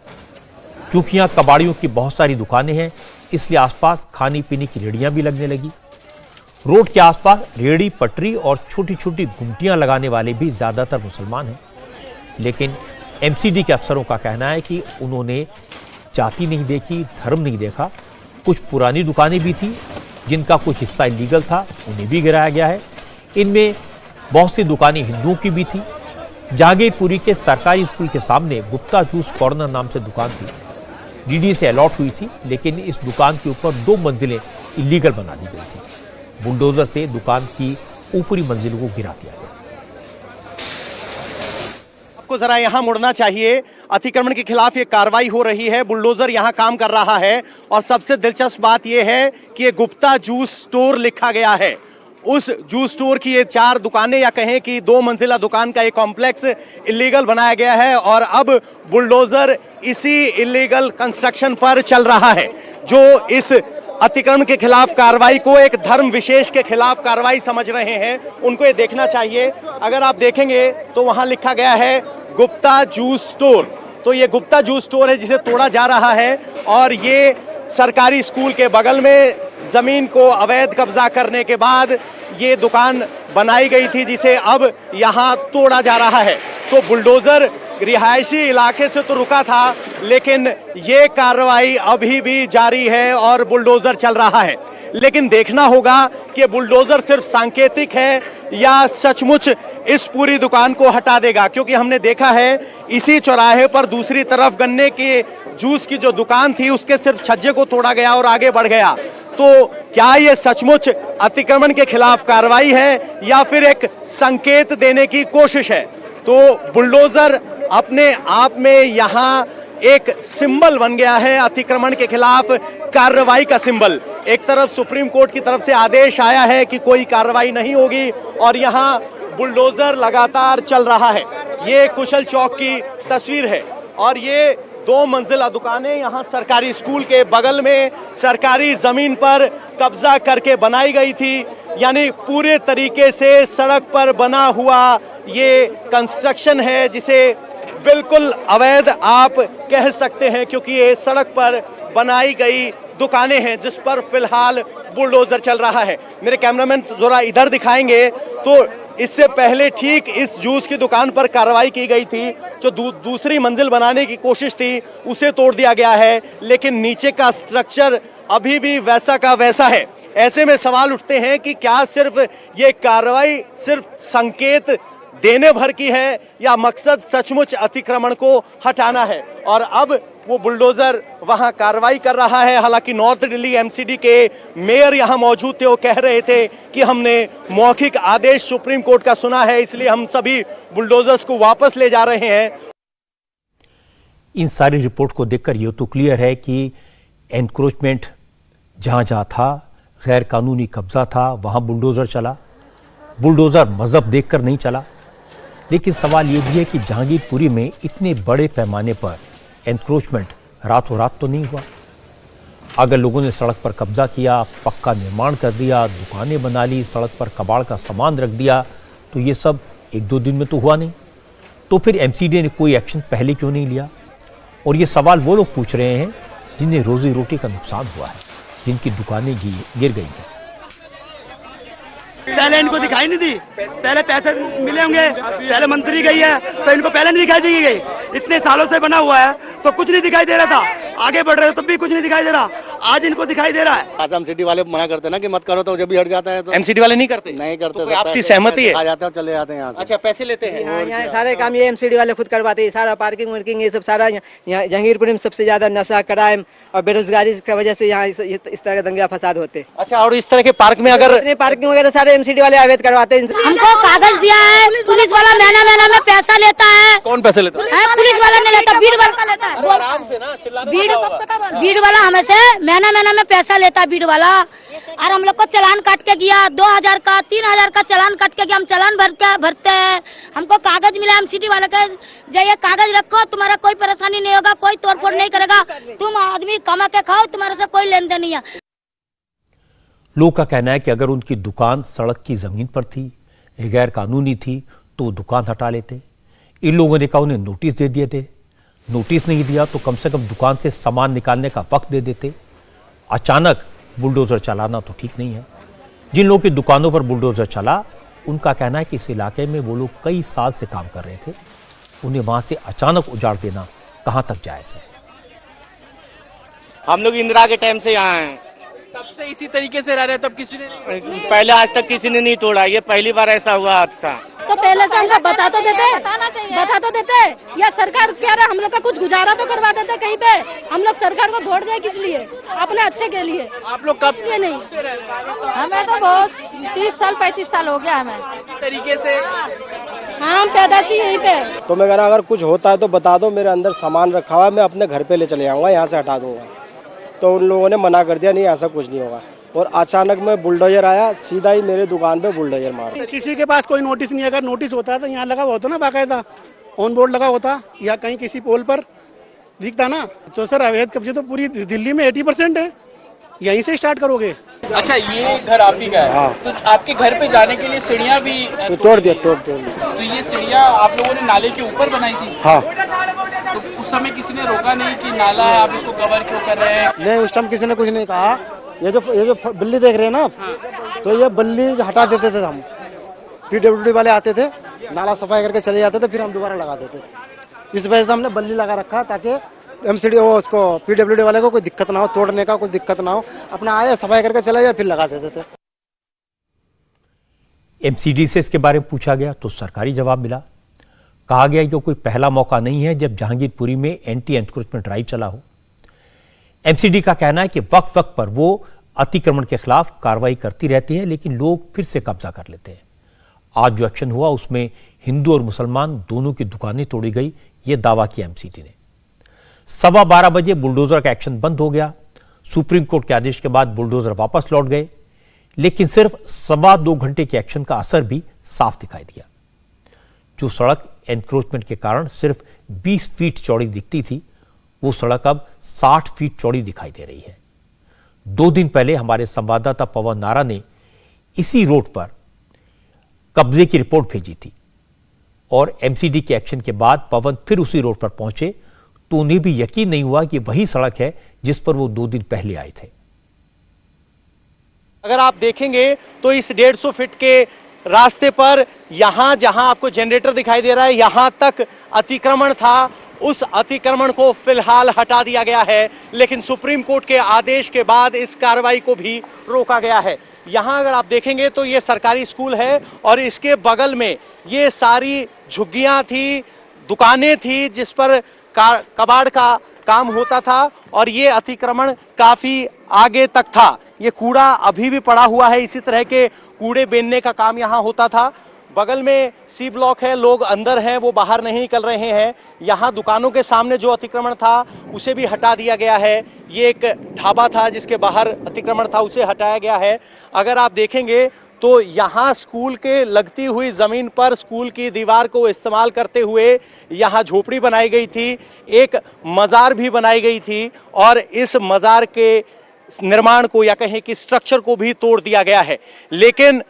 क्योंकि यहां कबाड़ियों की बहुत सारी दुकानें हैं, इसलिए आसपास खाने पीने की रेहड़ियां भी लगने लगी। रोड के आसपास रेहड़ी, पटरी और छोटी छोटी गुमटियां लगाने वाले भी ज्यादातर मुसलमान हैं। लेकिन एमसीडी के अफसरों का कहना है कि उन्होंने जाति नहीं देखी, धर्म नहीं देखा। कुछ पुरानी दुकानें भी थी जिनका कुछ हिस्सा इलीगल था, उन्हें भी गिराया गया है। इनमें बहुत सी दुकानें हिंदुओं की भी थी। जहांगीरपुरी के सरकारी स्कूल के सामने गुप्ता जूस कॉर्नर नाम से दुकान थी, डीडी से अलॉट हुई थी, लेकिन इस दुकान के ऊपर 2 मंजिलें इलीगल बना दी गई थी। बुलडोजर से दुकान की ऊपरी मंजिल को गिरा दिया गया। आपको जरा यहां मुड़ना चाहिए। अतिक्रमण के खिलाफ ये कार्रवाई हो रही है, बुलडोजर यहां काम कर रहा है और सबसे दिलचस्प बात यह है कि ये गुप्ता जूस स्टोर लिखा गया है। उस जूस स्टोर की ये 4 दुकानें या कहें कि 2 मंजिला दुकान का एक कॉम्प्लेक्स इलीगल बनाया गया है और अब बुलडोजर इसी इलीगल कंस्ट्रक्शन पर चल रहा है। जो इस अतिक्रमण के खिलाफ कार्रवाई को एक धर्म विशेष के खिलाफ कार्रवाई समझ रहे हैं, उनको ये देखना चाहिए। अगर आप देखेंगे तो वहां लिखा गया है गुप्ता जूस स्टोर। तो ये गुप्ता जूस स्टोर है जिसे तोड़ा जा रहा है और ये सरकारी स्कूल के बगल में जमीन को अवैध कब्जा करने के बाद ये दुकान बनाई गई थी, जिसे अब यहां तोड़ा जा रहा है। तो बुलडोजर रिहायशी इलाके से तो रुका था, लेकिन ये कार्रवाई अभी भी जारी है और बुलडोजर चल रहा है। लेकिन देखना होगा कि बुलडोजर सिर्फ सांकेतिक है या सचमुच इस पूरी दुकान को हटा देगा, क्योंकि हमने देखा है इसी चौराहे पर दूसरी तरफ गन्ने के जूस की जो दुकान थी उसके सिर्फ छज्जे को तोड़ा गया और आगे बढ़ गया। तो क्या ये सचमुच अतिक्रमण के खिलाफ कार्रवाई है या फिर एक संकेत देने की कोशिश है? तो बुलडोजर अपने आप में यहाँ एक सिंबल बन गया है, अतिक्रमण के खिलाफ कार्रवाई का सिंबल। एक तरफ सुप्रीम कोर्ट की तरफ से आदेश आया है कि कोई कार्रवाई नहीं होगी और यहाँ बुलडोजर लगातार चल रहा है। ये कुशल चौक की तस्वीर है और ये 2 मंजिला दुकानें यहाँ सरकारी स्कूल के बगल में सरकारी जमीन पर कब्जा करके बनाई गई थी। यानी पूरे तरीके से सड़क पर बना हुआ ये कंस्ट्रक्शन है, जिसे बिल्कुल अवैध आप कह सकते हैं, क्योंकि ये सड़क पर बनाई गई दुकानें हैं जिस पर फिलहाल बुलडोजर चल रहा है। मेरे कैमरामैन जरा इधर दिखाएंगे तो इससे पहले ठीक इस जूस की दुकान पर कार्रवाई की गई थी। जो दूसरी मंजिल बनाने की कोशिश थी उसे तोड़ दिया गया है, लेकिन नीचे का स्ट्रक्चर अभी भी वैसा का वैसा है। ऐसे में सवाल उठते हैं कि क्या सिर्फ ये कार्रवाई सिर्फ संकेत देने भर की है या मकसद सचमुच अतिक्रमण को हटाना है। और अब वो बुलडोजर वहां कार्रवाई कर रहा है। हालांकि नॉर्थ दिल्ली एमसीडी के मेयर यहां मौजूद थे, वो कह रहे थे कि हमने मौखिक आदेश सुप्रीम कोर्ट का सुना है, इसलिए हम सभी बुलडोजर्स को वापस ले जा रहे हैं। इन सारी रिपोर्ट को देखकर यह तो क्लियर है कि एनक्रोचमेंट जहां जहां था, गैर कानूनी कब्जा था, वहां बुलडोजर चला। बुलडोजर मजहब देखकर नहीं चला। लेकिन सवाल यह भी है कि जहांगीरपुरी में इतने बड़े पैमाने पर एनक्रोचमेंट रातों रात तो नहीं हुआ। अगर लोगों ने सड़क पर कब्जा किया, पक्का निर्माण कर दिया, दुकानें बना ली, सड़क पर कबाड़ का सामान रख दिया, तो ये सब एक दो दिन में तो हुआ नहीं। तो फिर एमसीडी ने कोई एक्शन पहले क्यों नहीं लिया? और ये सवाल वो लोग पूछ रहे हैं जिन्हें रोजी रोटी का नुकसान हुआ है, जिनकी दुकानें गिर गई हैं। पहले इनको दिखाई नहीं दी, पहले पैसे मिले होंगे, पहले मंत्री गई है तो इनको पहले नहीं दिखाई दी गई। इतने सालों से बना हुआ है तो कुछ नहीं दिखाई दे रहा था, आगे बढ़ रहे हो तब भी कुछ नहीं दिखाई दे रहा, आज इनको दिखाई दे रहा है। आज एमसीडी वाले मना करते हैं ना कि मत करो, तो जब भी हट जाता है तो एमसीडी वाले नहीं करते तो आपकी सहमति है? आ जाते हैं, चले जाते हैं यहाँ से। अच्छा, पैसे लेते हैं? यहाँ सारे काम ये एमसीडी वाले खुद करवाते हैं, सारा पार्किंग वार्किंग ये सब सारा। यहाँ जहांगीरपुर में सबसे ज्यादा नशा, क्राइम और बेरोजगारी की वजह से यहाँ इस तरह के दंगा फसाद होते। अच्छा, और इस तरह के पार्क में अगर पार्किंग वगैरह सारे एमसीडी वाले अवैध करवाते हैं। हमको कागज दिया है, पुलिस वाला महीना में पैसा लेता है। कौन पैसे लेता है? पुलिस वाला नहीं लेता, भीड़ वाला लेता है। आराम से ना चिल्लाना। भीड़ वाला हमें से महीना में पैसा लेता है, भीड़ वाला। और हम लोग को चालान काट के गया, 2000 का 3000 का चालान काट के गया। हम चालान भरते हैं। हमको कागज मिला एमसीडी वाले का, जो ये कागज रखो, तुम्हारा कोई परेशानी नहीं होगा, कोई तोड़फोड़ नहीं करेगा, तुम आदमी कमा के खाओ, तुम्हारे से कोई लेन देन नहीं है। लोग का कहना है कि अगर उनकी दुकान सड़क की जमीन पर थी, गैर कानूनी थी, तो वो दुकान हटा लेते। इन लोगों ने कहा उन्हें नोटिस दे दिए थे, नोटिस नहीं दिया तो कम से कम दुकान से सामान निकालने का वक्त दे देते। अचानक बुलडोजर चलाना तो ठीक नहीं है। जिन लोगों की दुकानों पर बुलडोजर चला, उनका कहना है कि इस इलाके में वो लोग कई साल से काम कर रहे थे, उन्हें वहां से अचानक उजाड़ देना कहां तक जायज है। हम लोग इंदिरा के टाइम से यहाँ हैं, तब से इसी तरीके से रह रहे हैं, तब किसी ने पहले आज तक किसी ने नहीं तोड़ा, ये पहली बार ऐसा हुआ हादसा। तो पहले से हमको बता तो देते या सरकार कह रहा हम लोग का कुछ गुजारा तो करवा देते कहीं पे। हम लोग सरकार को वोट दें किस लिए? अपने अच्छे के लिए। आप लोग कब से नहीं, हमें तो बहुत 30 साल 35 साल हो गया हमें इसी तरीके से। हम पैदाशी यहीं पे। तो मैं कह रहा अगर कुछ होता है तो बता दो, मेरे अंदर सामान रखा हुआ है, मैं अपने घर पे ले चले जाऊंगा, यहाँ से हटा दूंगा। तो उन लोगों ने मना कर दिया, नहीं ऐसा कुछ नहीं होगा। और अचानक में बुलडोजर आया, सीधा ही मेरे दुकान पे बुलडोजर मारा। किसी के पास कोई नोटिस नहीं, अगर नोटिस होता तो यहाँ लगा होता ना, बाकायदा ऑन बोर्ड लगा होता या कहीं किसी पोल पर दिखता ना। तो सर अवैध कब्जे तो पूरी दिल्ली में 80% है, यहीं से स्टार्ट करोगे। अच्छा, ये घर आप ही का है? हाँ। तो आपके घर पे जाने के लिए सीढ़ियाँ भी तो तोड़ दिया। तो ये सीढ़ियाँ आप लोगों ने नाले के ऊपर बनाई थी? हाँ। तो उस समय किसी ने रोका नहीं कि नाला है, आप इसको कवर क्यों कर रहे हैं? नहीं, उस टाइम किसी ने कुछ नहीं कहा। ये जो बल्ली देख रहे हैं ना, तो ये बल्ली हटा देते थे हम। PWD वाले आते थे, नाला सफाई करके चले जाते थे, फिर हम दोबारा लगा देते थे। इस वजह से हमने बल्ली लगा रखा ताकि एमसीडी उसको PWD वाले को कोई दिक्कत ना हो, तोड़ने का कुछ दिक्कत ना हो, अपना आए सफाई करके चले जाए, फिर लगा देते थे। एमसीडी से इसके बारे में पूछा गया तो सरकारी जवाब मिला। कहा गया कि कोई पहला मौका नहीं है जब जहांगीरपुरी में एंटी एनक्रोचमेंट ड्राइव चला हो। एमसीडी का कहना है कि वक्त वक्त पर वो अतिक्रमण के खिलाफ कार्रवाई करती रहती है, लेकिन लोग फिर से कब्जा कर लेते हैं। आज जो एक्शन हुआ उसमें हिंदू और मुसलमान दोनों की दुकानें तोड़ी गई, ये दावा किया एमसीडी ने। 12:15 बजे बुलडोजर का एक्शन बंद हो गया। सुप्रीम कोर्ट के आदेश के बाद बुलडोजर वापस लौट गए, लेकिन सिर्फ 2.25 घंटे के एक्शन का असर भी साफ दिखाई दिया। जो सड़क एनक्रोचमेंट के कारण सिर्फ 20 फीट चौड़ी दिखती थी, वो सड़क अब 60 फीट चौड़ी दिखाई दे रही है। 2 दिन पहले हमारे संवाददाता पवन नारा ने इसी रोड पर कब्जे की रिपोर्ट भेजी थी और एमसीडी के एक्शन के बाद पवन फिर उसी रोड पर पहुंचे तो उन्हें भी यकीन नहीं हुआ कि वही सड़क है जिस पर वो 2 दिन पहले आए थे। अगर आप देखेंगे तो इस 150 फीट के रास्ते पर यहां जहां आपको जनरेटर दिखाई दे रहा है, यहां तक अतिक्रमण था। उस अतिक्रमण को फिलहाल हटा दिया गया है, लेकिन सुप्रीम कोर्ट के आदेश के बाद इस कार्रवाई को भी रोका गया है। यहां अगर आप देखेंगे तो ये सरकारी स्कूल है और इसके बगल में ये सारी झुग्गियां थी, दुकानें थी जिस पर कबाड़ का काम होता था और ये अतिक्रमण काफी आगे तक था। ये कूड़ा अभी भी पड़ा हुआ है, इसी तरह के कूड़े बीनने का काम यहां होता था। बगल में सी ब्लॉक है, लोग अंदर हैं, वो बाहर नहीं निकल रहे हैं। यहां दुकानों के सामने जो अतिक्रमण था उसे भी हटा दिया गया है। ये एक ढाबा था जिसके बाहर अतिक्रमण था, उसे हटाया गया है। अगर आप देखेंगे तो यहां स्कूल के लगती हुई जमीन पर स्कूल की दीवार को इस्तेमाल करते हुए यहां झोपड़ी बनाई गई थी, एक मजार भी बनाई गई थी और इस मजार के निर्माण को या कहें कि स्ट्रक्चर को भी तोड़ दिया गया है। लेकिन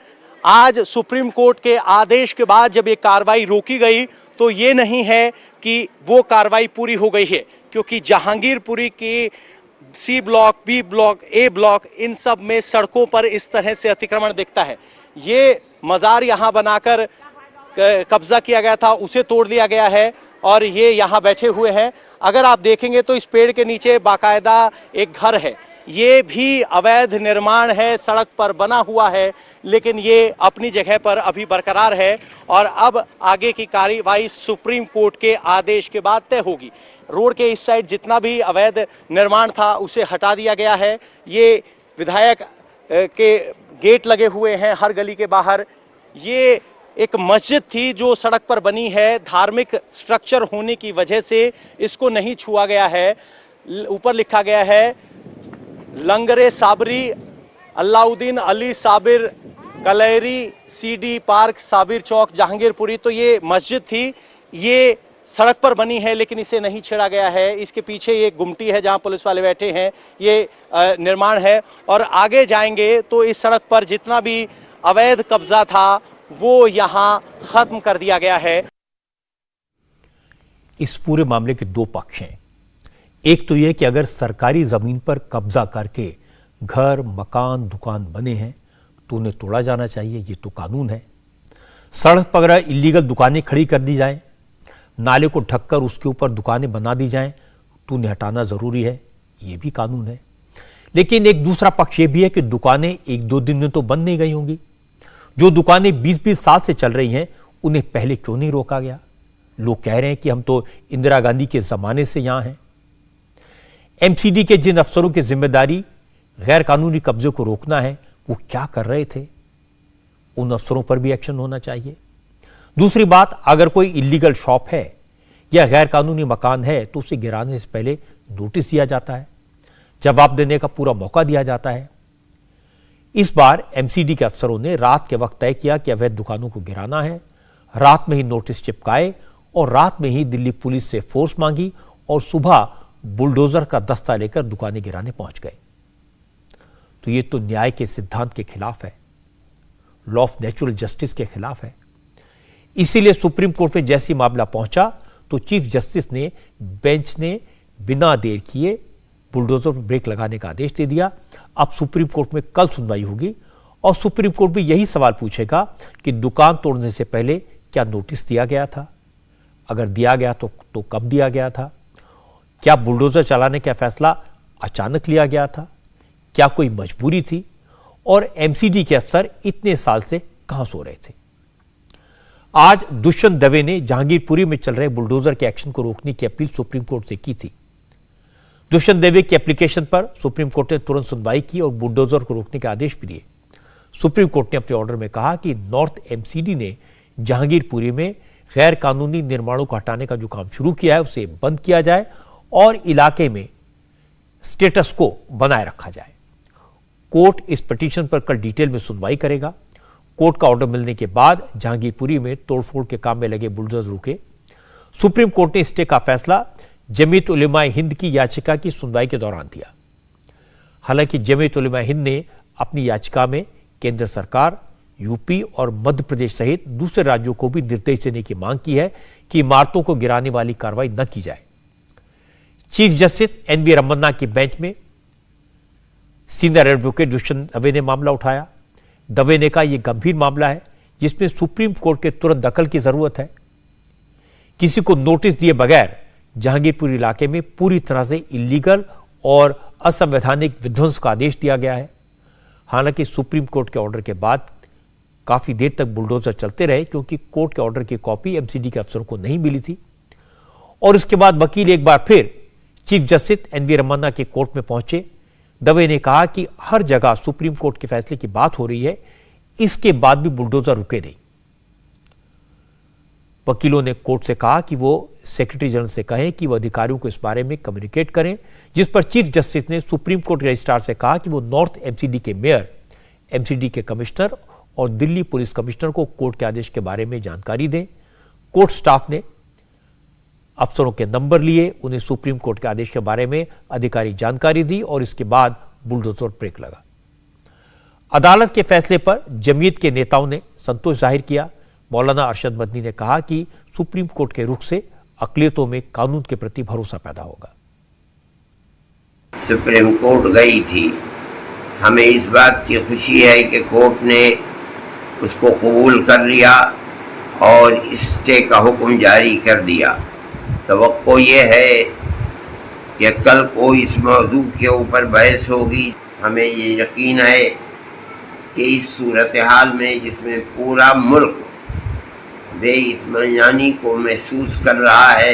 आज सुप्रीम कोर्ट के आदेश के बाद जब ये कार्रवाई रोकी गई तो ये नहीं है कि वो कार्रवाई पूरी हो गई है, क्योंकि जहांगीरपुरी की सी ब्लॉक, बी ब्लॉक, ए ब्लॉक, इन सब में सड़कों पर इस तरह से अतिक्रमण दिखता है। ये मजार यहां बनाकर कब्जा किया गया था, उसे तोड़ दिया गया है और ये यहां बैठे हुए हैं। अगर आप देखेंगे तो इस पेड़ के नीचे बाकायदा एक घर है, ये भी अवैध निर्माण है, सड़क पर बना हुआ है, लेकिन ये अपनी जगह पर अभी बरकरार है और अब आगे की कार्रवाई सुप्रीम कोर्ट के आदेश के बाद तय होगी। रोड के इस साइड जितना भी अवैध निर्माण था उसे हटा दिया गया है। ये विधायक के गेट लगे हुए हैं हर गली के बाहर। ये एक मस्जिद थी जो सड़क पर बनी है, धार्मिक स्ट्रक्चर होने की वजह से इसको नहीं छुआ गया है। ऊपर लिखा गया है लंगरे साबरी अलाउद्दीन अली साबिर कलैरी सीडी पार्क साबिर चौक जहांगीरपुरी। तो ये मस्जिद थी, ये सड़क पर बनी है लेकिन इसे नहीं छेड़ा गया है। इसके पीछे ये गुमटी है जहां पुलिस वाले बैठे हैं, ये निर्माण है और आगे जाएंगे तो इस सड़क पर जितना भी अवैध कब्जा था वो यहां खत्म कर दिया गया है। इस पूरे मामले के दो पक्ष हैं। एक तो यह कि अगर सरकारी जमीन पर कब्जा करके घर, मकान, दुकान बने हैं तो उन्हें तोड़ा जाना चाहिए, ये तो कानून है। सड़क पर अगर इलीगल दुकानें खड़ी कर दी जाएं, नाले को ढककर उसके ऊपर दुकानें बना दी जाएं तो उन्हें हटाना जरूरी है, ये भी कानून है। लेकिन एक दूसरा पक्ष ये भी है कि दुकानें एक दो दिन में तो बंद नहीं गई होंगी। जो दुकानें 20-20 साल से चल रही हैं उन्हें पहले क्यों नहीं रोका गया? लोग कह रहे हैं कि हम तो इंदिरा गांधी के जमाने से यहां हैं। एमसीडी के जिन अफसरों की जिम्मेदारी गैर कानूनी कब्जे को रोकना है वो क्या कर रहे थे? उन अफसरों पर भी एक्शन होना चाहिए। दूसरी बात, अगर कोई इलीगल शॉप है या गैर कानूनी मकान है तो उसे गिराने से पहले नोटिस दिया जाता है, जवाब देने का पूरा मौका दिया जाता है। इस बार एमसीडी के अफसरों ने रात के वक्त तय किया कि अवैध दुकानों को गिराना है, रात में ही नोटिस चिपकाए और रात में ही दिल्ली पुलिस से फोर्स मांगी और सुबह बुलडोजर का दस्ता लेकर दुकानें गिराने पहुंच गए। तो ये तो न्याय के सिद्धांत के खिलाफ है, लॉ ऑफ नेचुरल जस्टिस के खिलाफ है। इसीलिए सुप्रीम कोर्ट में जैसी मामला पहुंचा तो चीफ जस्टिस ने बेंच ने बिना देर किए बुलडोजर पर ब्रेक लगाने का आदेश दे दिया। अब सुप्रीम कोर्ट में कल सुनवाई होगी और सुप्रीम कोर्ट भी यही सवाल पूछेगा कि दुकान तोड़ने से पहले क्या नोटिस दिया गया था? अगर दिया गया तो कब दिया गया था? क्या बुलडोजर चलाने का फैसला अचानक लिया गया था? क्या कोई मजबूरी थी? और एमसीडी के अफसर इतने साल से कहां सो रहे थे? आज दुष्यंत दवे ने जहांगीरपुरी में चल रहे बुलडोजर के एक्शन को रोकने की अपील सुप्रीम कोर्ट से की थी। दुष्यंत दवे की एप्लीकेशन पर सुप्रीम कोर्ट ने तुरंत सुनवाई की और बुलडोजर को रोकने के आदेश भी दिए। सुप्रीम कोर्ट ने अपने ऑर्डर में कहा कि नॉर्थ एमसीडी ने जहांगीरपुरी में गैर कानूनी निर्माणों को हटाने का जो काम शुरू किया है उसे बंद किया जाए और इलाके में स्टेटस को बनाए रखा जाए। कोर्ट इस पिटीशन पर कल डिटेल में सुनवाई करेगा। कोर्ट का ऑर्डर मिलने के बाद जहांगीरपुरी में तोड़फोड़ के काम में लगे बुलडोजर रुके। सुप्रीम कोर्ट ने स्टे का फैसला जमीयत उलेमा हिंद की याचिका की सुनवाई के दौरान दिया। हालांकि जमीयत उलेमा हिंद ने अपनी याचिका में केंद्र सरकार, यूपी और मध्य प्रदेश सहित दूसरे राज्यों को भी निर्देश देने की मांग की है कि इमारतों को गिराने वाली कार्रवाई न की जाए। चीफ जस्टिस एनवी रमन्ना की बेंच में सीनियर एडवोकेट दुष्यंत दवे ने मामला उठाया। दवे ने कहा यह गंभीर मामला है जिसमें सुप्रीम कोर्ट के तुरंत दखल की जरूरत है। किसी को नोटिस दिए बगैर जहांगीरपुर इलाके में पूरी तरह से इलीगल और असंवैधानिक विध्वंस का आदेश दिया गया है। हालांकि सुप्रीम कोर्ट के ऑर्डर के बाद काफी देर तक बुलडोजर चलते रहे क्योंकि कोर्ट के ऑर्डर की कॉपी एमसीडी के अफसरों को नहीं मिली थी। और इसके बाद वकील एक बार फिर चीफ जस्टिस एनवी रमन्ना के कोर्ट में पहुंचे। दवे ने कहा कि हर जगह सुप्रीम कोर्ट के फैसले की बात हो रही है, इसके बाद भी बुलडोजर रुके नहीं। वकीलों ने कोर्ट से कहा कि वो सेक्रेटरी जनरल से कहें कि वो अधिकारियों को इस बारे में कम्युनिकेट करें, जिस पर चीफ जस्टिस ने सुप्रीम कोर्ट रजिस्ट्रार से कहा कि वो नॉर्थ एमसीडी के मेयर, एमसीडी के कमिश्नर और दिल्ली पुलिस कमिश्नर को कोर्ट के आदेश के बारे में जानकारी दें। कोर्ट स्टाफ ने अफसरों के नंबर लिए, उन्हें सुप्रीम कोर्ट के आदेश के बारे में अधिकारी जानकारी दी और इसके बाद बुलडोजर ब्रेक लगा। अदालत के फैसले पर जमीयत के नेताओं ने संतोष जाहिर किया। मौलाना अरशद मदनी ने कहा कि सुप्रीम कोर्ट के रुख से अक़लियतों में कानून के प्रति भरोसा पैदा होगा। सुप्रीम कोर्ट गई थी, हमें इस बात की खुशी है कि कोर्ट ने उसको कबूल कर लिया और स्टे का हुक्म जारी कर दिया। तवक्को ये है कि कल को इस मौजू के ऊपर बहस होगी। हमें ये यकीन है कि इस सूरत हाल में जिसमें पूरा मुल्क बेइत्मीनानी को महसूस कर रहा है,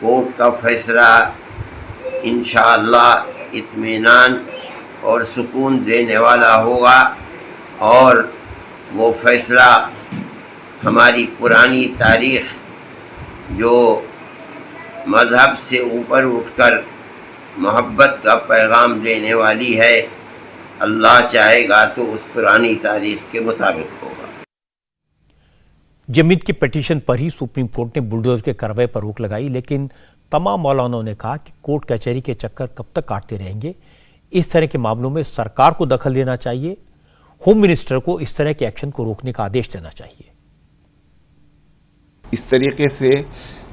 कोर्ट का फैसला इंशाअल्लाह इत्मीनान और सुकून देने वाला होगा और वो फैसला हमारी पुरानी तारीख़ जो मज़हब से ऊपर उठकर मोहब्बत का पैगाम देने वाली है, अल्लाह चाहेगा तो उस पुरानी तारीख़ के मुताबिक होगा। जमीयत की पिटीशन पर ही सुप्रीम कोर्ट ने बुलडोजर के कार्रवाई पर रोक लगाई, लेकिन तमाम मौलानाओं ने कहा कि कोर्ट कचहरी के चक्कर कब तक काटते रहेंगे। इस तरह के मामलों में सरकार को दखल देना चाहिए, होम मिनिस्टर को इस तरह के एक्शन को रोकने का आदेश देना चाहिए। इस तरीके से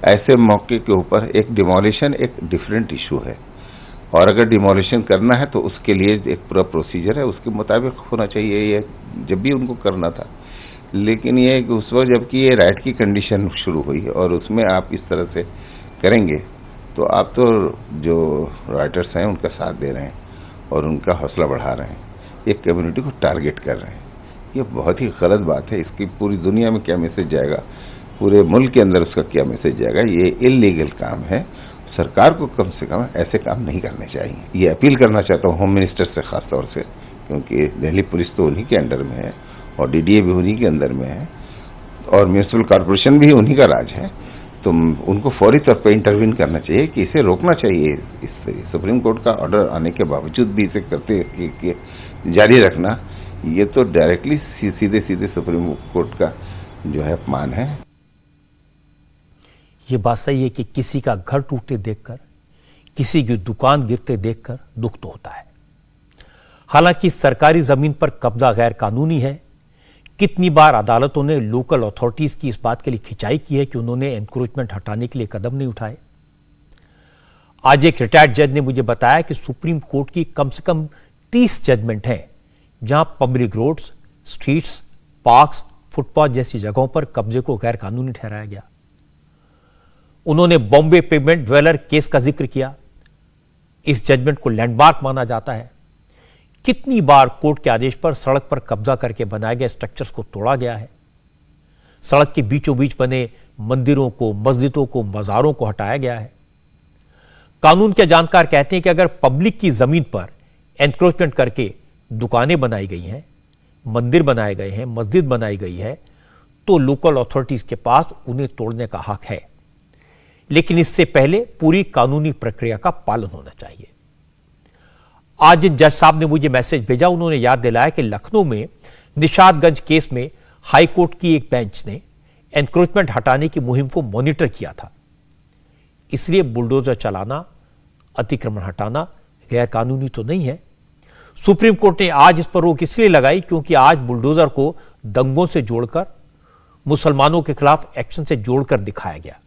ऐसे मौके के ऊपर एक डिमोलिशन एक डिफरेंट इशू है और अगर डिमोलिशन करना है तो उसके लिए एक पूरा प्रोसीजर है, उसके मुताबिक होना चाहिए। ये जब भी उनको करना था, लेकिन ये उस वक्त जबकि ये राइट की कंडीशन शुरू हुई और उसमें आप इस तरह से करेंगे तो आप तो जो राइटर्स हैं उनका साथ दे रहे हैं और उनका हौसला बढ़ा रहे हैं, एक कम्युनिटी को टारगेट कर रहे हैं। ये बहुत ही गलत बात है। इसकी पूरी दुनिया में क्या मैसेज जाएगा, पूरे मुल्क के अंदर उसका क्या मैसेज जाएगा। ये इलीगल काम है, सरकार को कम से कम ऐसे काम नहीं करने चाहिए। ये अपील करना चाहता हूँ होम मिनिस्टर से खास तौर से, क्योंकि दिल्ली पुलिस तो उन्हीं के अंडर में है और डीडीए भी उन्हीं के अंदर में है और म्यूनिसिपल कॉरपोरेशन भी उन्हीं का राज है। तो उनको फौरी तौर पर इंटरवीन करना चाहिए कि इसे रोकना चाहिए। इस सुप्रीम कोर्ट का ऑर्डर आने के बावजूद भी इसे करते जारी रखना, ये तो डायरेक्टली सीधे सीधे सुप्रीम कोर्ट का जो है अपमान है। ये बात सही है कि किसी का घर टूटते देखकर, किसी की दुकान गिरते देखकर दुख तो होता है। हालांकि सरकारी जमीन पर कब्जा गैर कानूनी है। कितनी बार अदालतों ने लोकल अथॉरिटीज की इस बात के लिए खिंचाई की है कि उन्होंने एनक्रोचमेंट हटाने के लिए कदम नहीं उठाए। आज एक रिटायर्ड जज ने मुझे बताया कि सुप्रीम कोर्ट की कम से कम 30 जजमेंट हैं जहां public roads, streets, parks, footpath जैसी जगहों पर कब्जे को गैर कानूनी ठहराया गया। उन्होंने बॉम्बे पेमेंट ड्वेलर केस का जिक्र किया। इस जजमेंट को लैंडमार्क माना जाता है। कितनी बार कोर्ट के आदेश पर सड़क पर कब्जा करके बनाए गए स्ट्रक्चर्स को तोड़ा गया है। सड़क के बीचों बीच बने मंदिरों को, मस्जिदों को, मज़ारों को हटाया गया है। कानून के जानकार कहते हैं कि अगर पब्लिक की जमीन पर एनक्रोचमेंट करके दुकानें बनाई गई हैं, मंदिर बनाए गए हैं, मस्जिद बनाई गई है, तो लोकल अथॉरिटीज के पास उन्हें तोड़ने का हक है, लेकिन इससे पहले पूरी कानूनी प्रक्रिया का पालन होना चाहिए। आज जिन जज साहब ने मुझे मैसेज भेजा, उन्होंने याद दिलाया कि लखनऊ में निशादगंज केस में हाई कोर्ट की एक बेंच ने एनक्रोचमेंट हटाने की मुहिम को मॉनिटर किया था। इसलिए बुलडोजर चलाना, अतिक्रमण हटाना गैर कानूनी तो नहीं है। सुप्रीम कोर्ट ने आज इस पर रोक इसलिए लगाई क्योंकि आज बुलडोजर को दंगों से जोड़कर, मुसलमानों के खिलाफ एक्शन से जोड़कर दिखाया गया।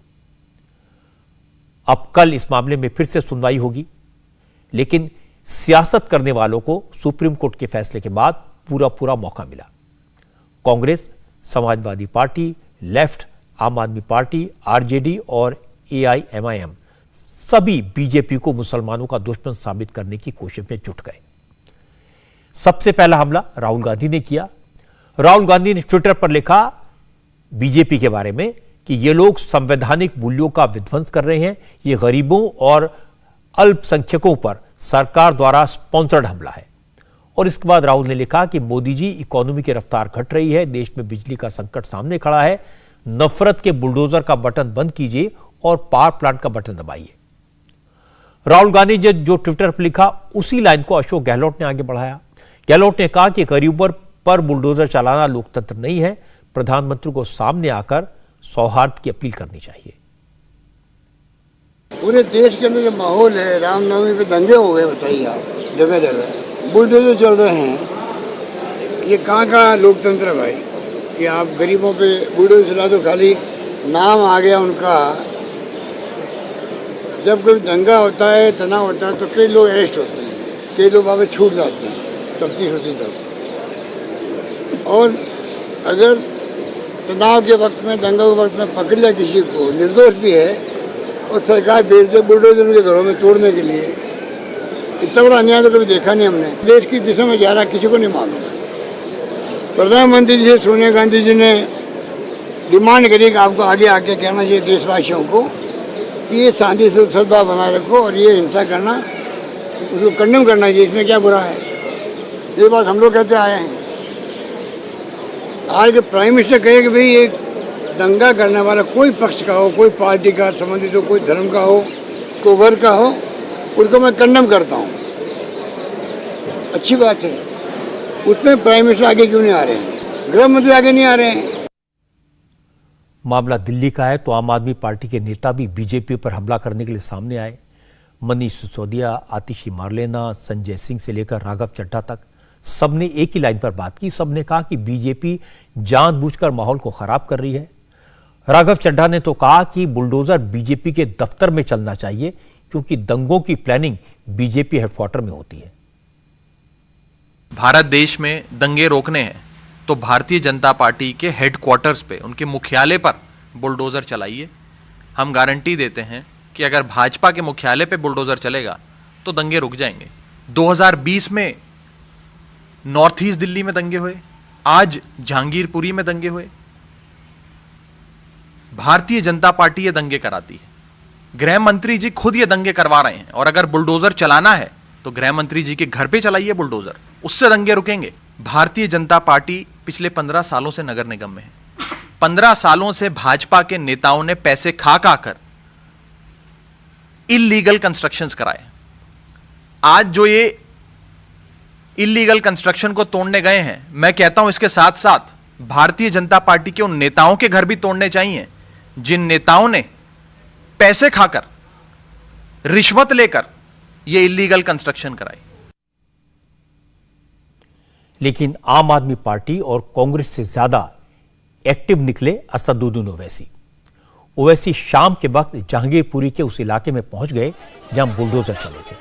अब कल इस मामले में फिर से सुनवाई होगी, लेकिन सियासत करने वालों को सुप्रीम कोर्ट के फैसले के बाद पूरा मौका मिला। कांग्रेस, समाजवादी पार्टी, लेफ्ट, आम आदमी पार्टी, आरजेडी और एआईएमआईएम सभी बीजेपी को मुसलमानों का दुश्मन साबित करने की कोशिश में जुट गए। सबसे पहला हमला राहुल गांधी ने किया। राहुल गांधी ने ट्विटर पर लिखा बीजेपी के बारे में कि ये लोग संवैधानिक मूल्यों का विध्वंस कर रहे हैं, ये गरीबों और अल्पसंख्यकों पर सरकार द्वारा स्पॉन्सर्ड हमला है। और इसके बाद राहुल ने लिखा कि मोदी जी, इकोनॉमी की रफ्तार घट रही है, देश में बिजली का संकट सामने खड़ा है, नफरत के बुलडोजर का बटन बंद कीजिए और पावर प्लांट का बटन दबाइए। राहुल गांधी ने जो ट्विटर पर लिखा उसी लाइन को अशोक गहलोत ने आगे बढ़ाया। गहलोत ने कहा कि गरीबों पर बुलडोजर चलाना लोकतंत्र नहीं है, प्रधानमंत्री को सामने आकर सौहार्द की अपील करनी चाहिए। पूरे देश के अंदर जो माहौल है, रामनवमी पे दंगे हो गए, बताइए आप, जगह जगह बुलडोजर चल रहे हैं। ये कहाँ का लोकतंत्र है भाई कि आप गरीबों पे बुलडोजर चला दो, खाली नाम आ गया उनका। जब कोई दंगा होता है, तनाव होता है, तो कई लोग अरेस्ट होते हैं, कई लोग वहाँ पे छूट जाते हैं, तफ्तीश होती तब। और अगर तनाव के वक्त में, दंगा के वक्त में पकड़ लिया किसी को, निर्दोष भी है, और सरकार भेज दे बुलडोजर उनके घरों में तोड़ने के लिए, इतना बड़ा अन्याय तो कभी देखा नहीं हमने। देश की दिशा में जा रहा किसी को नहीं मालूम है। प्रधानमंत्री जी सोनिया गांधी जी ने डिमांड करी कि आपको आगे आके कहना चाहिए देशवासियों को कि ये शांति से सद्भाव बनाए रखो और ये हिंसा करना, उसको कंडेम करना चाहिए, इसमें क्या बुरा है। ये बात हम लोग कहते आए हैं। आज के प्राइम मिनिस्टर कहे कि भाई ये दंगा करने वाला कोई पक्ष का हो, कोई पार्टी का संबंधित हो, कोई धर्म का हो, कोई वर्ग का हो, उसको मैं कंडेम करता हूँ। अच्छी बात है। उसमें प्राइम मिनिस्टर आगे क्यों नहीं आ रहे हैं, गृह मंत्री आगे नहीं आ रहे हैं। मामला दिल्ली का है तो आम आदमी पार्टी के नेता भी बीजेपी पर हमला करने के लिए सामने आए। मनीष सिसोदिया, आतिशी मारलेना, संजय सिंह से लेकर राघव चड्ढा तक सबने एक ही लाइन पर बात की। सबने कहा कि बीजेपी जानबूझकर माहौल को खराब कर रही है। राघव चड्ढा ने तो कहा कि बुलडोजर बीजेपी के दफ्तर में चलना चाहिए क्योंकि दंगों की प्लानिंग बीजेपी हेडक्वार्टर में होती है। भारत देश में दंगे रोकने हैं तो भारतीय जनता पार्टी के हेडक्वार्टर्स पे, उनके मुख्यालय पर बुलडोजर चलाइए। हम गारंटी देते हैं कि अगर भाजपा के मुख्यालय पे बुलडोजर चलेगा तो दंगे रुक जाएंगे। 2020 में नॉर्थ ईस्ट दिल्ली में दंगे हुए, आज जहांगीरपुरी में दंगे हुए। भारतीय जनता पार्टी ये दंगे कराती है। गृह मंत्री जी खुद ये दंगे करवा रहे हैं। और अगर बुलडोजर चलाना है तो गृह मंत्री जी के घर पे चलाइए बुलडोजर, उससे दंगे रुकेंगे। भारतीय जनता पार्टी पिछले 15 सालों से नगर निगम में है। 15 सालों से भाजपा के नेताओं ने पैसे खा कर इल्लीगल कंस्ट्रक्शंस कराए। आज जो ये इल्लीगल कंस्ट्रक्शन को तोड़ने गए हैं, मैं कहता हूं इसके साथ साथ भारतीय जनता पार्टी के उन नेताओं के घर भी तोड़ने चाहिए जिन नेताओं ने पैसे खाकर, रिश्वत लेकर ये इल्लीगल कंस्ट्रक्शन कराई। लेकिन आम आदमी पार्टी और कांग्रेस से ज्यादा एक्टिव निकले असदुद्दीन ओवैसी। ओवैसी शाम के वक्त जहांगीरपुरी के उस इलाके में पहुंच गए जहां बुलडोजर चले थे।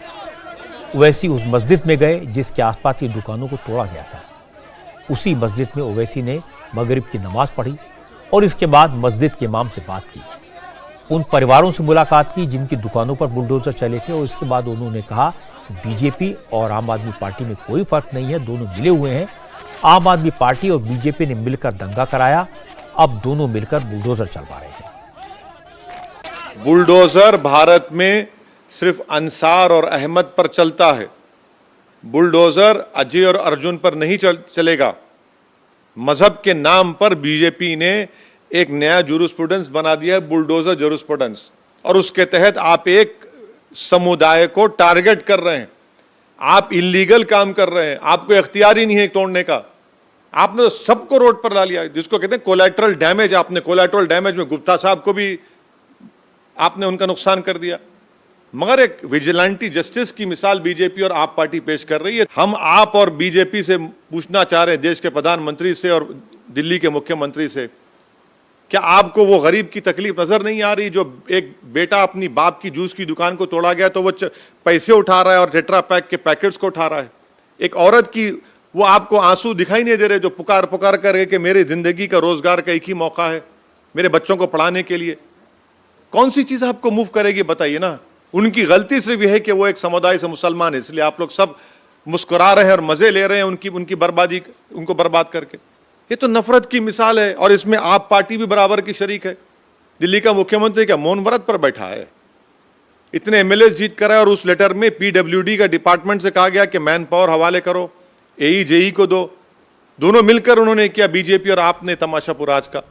ओवैसी उस मस्जिद में गए जिसके आसपास की दुकानों को तोड़ा गया था। उसी मस्जिद में ओवैसी ने मगरिब की नमाज पढ़ी और इसके बाद मस्जिद के इमाम से बात की। उन परिवारों से मुलाकात की जिनकी दुकानों पर बुलडोजर चले थे और इसके बाद उन्होंने कहा कि बीजेपी और आम आदमी पार्टी में कोई फर्क नहीं है, दोनों मिले हुए हैं। आम आदमी पार्टी और बीजेपी ने मिलकर दंगा कराया, अब दोनों मिलकर बुलडोजर चलवा रहे हैं। बुलडोजर भारत में सिर्फ अंसार और अहमद पर चलता है। बुलडोजर अजय और अर्जुन पर नहीं चलेगा। मजहब के नाम पर बीजेपी ने एक नया जूरिस्प्रूडेंस बना दिया है, बुलडोजर जूरिस्प्रूडेंस, और उसके तहत आप एक समुदाय को टारगेट कर रहे हैं। आप इलीगल काम कर रहे हैं, आपको इख्तियार ही नहीं है तोड़ने का। आपने तो सबको रोड पर ला लिया, जिसको कहते हैं कोलैटरल डैमेज। आपने कोलैटरल डैमेज में गुप्ता साहब को भी आपने उनका नुकसान कर दिया। मगर एक विजिलेंटी जस्टिस की मिसाल बीजेपी और आप पार्टी पेश कर रही है। हम आप और बीजेपी से पूछना चाह रहे हैं, देश के प्रधानमंत्री से और दिल्ली के मुख्यमंत्री से, क्या आपको वो गरीब की तकलीफ नजर नहीं आ रही? जो एक बेटा अपनी बाप की जूस की दुकान को तोड़ा गया तो वो पैसे उठा रहा है और टेट्रा पैक के पैकेट्स को उठा रहा है। एक औरत की वो आपको आंसू दिखाई नहीं दे रहे जो पुकार पुकार कर कि मेरी जिंदगी का रोजगार का एक ही मौका है मेरे बच्चों को पढ़ाने के लिए। कौन सी चीज आपको मूव करेगी बताइए ना। उनकी गलती सिर्फ यह है कि वो एक समुदाय से मुसलमान है, इसलिए आप लोग सब मुस्कुरा रहे हैं और मजे ले रहे हैं उनकी बर्बादी, उनको बर्बाद करके। ये तो नफरत की मिसाल है और इसमें आप पार्टी भी बराबर की शरीक है। दिल्ली का मुख्यमंत्री क्या मौन व्रत पर बैठा है? इतने एमएलए जीत कर है और उस लेटर में पीडब्ल्यूडी का डिपार्टमेंट से कहा गया कि मैन पावर हवाले करो, एई जेई को दो। दोनों मिलकर उन्होंने किया, बीजेपी और आपने, तमाशा पूरा आज का।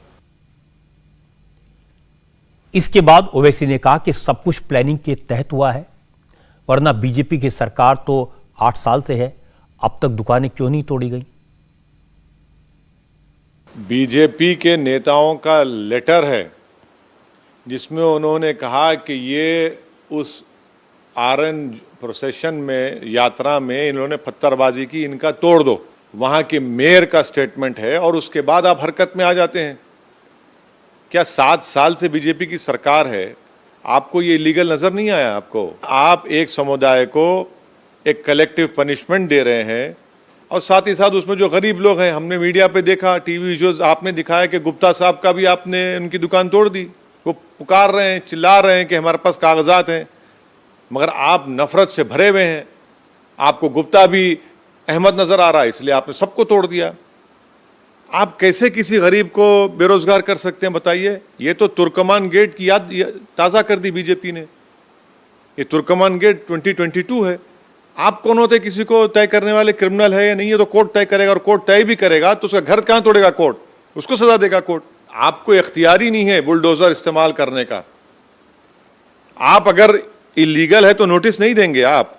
इसके बाद ओवैसी ने कहा कि सब कुछ प्लानिंग के तहत हुआ है, वरना बीजेपी की सरकार तो 8 साल से है, अब तक दुकानें क्यों नहीं तोड़ी गई? बीजेपी के नेताओं का लेटर है जिसमें उन्होंने कहा कि ये उस आरएन प्रोसेशन में, यात्रा में इन्होंने पत्थरबाजी की, इनका तोड़ दो। वहां के मेयर का स्टेटमेंट है और उसके बाद आप हरकत में आ जाते हैं। क्या 7 साल से बीजेपी की सरकार है, आपको ये इलीगल नजर नहीं आया? आपको आप एक समुदाय को एक कलेक्टिव पनिशमेंट दे रहे हैं और साथ ही साथ उसमें जो गरीब लोग हैं, हमने मीडिया पे देखा, टीवी विजुअल्स आपने दिखाया कि गुप्ता साहब का भी आपने उनकी दुकान तोड़ दी। वो पुकार रहे हैं, चिल्ला रहे हैं कि हमारे पास कागजात हैं, मगर आप नफरत से भरे हुए हैं। आपको गुप्ता भी अहमद नजर आ रहा है, इसलिए आपने सबको तोड़ दिया। आप कैसे किसी गरीब को बेरोजगार कर सकते हैं बताइए? ये तो तुर्कमान गेट की याद ताज़ा कर दी बीजेपी ने। ये तुर्कमान गेट 2022 है। आप कौन होते किसी को तय करने वाले? क्रिमिनल है या नहीं है तो कोर्ट तय करेगा, और कोर्ट तय भी करेगा तो उसका घर कहां तोड़ेगा कोर्ट? उसको सजा देगा कोर्ट। आपको इख्तियार ही नहीं है बुलडोजर इस्तेमाल करने का। आप अगर इलीगल है तो नोटिस नहीं देंगे। आप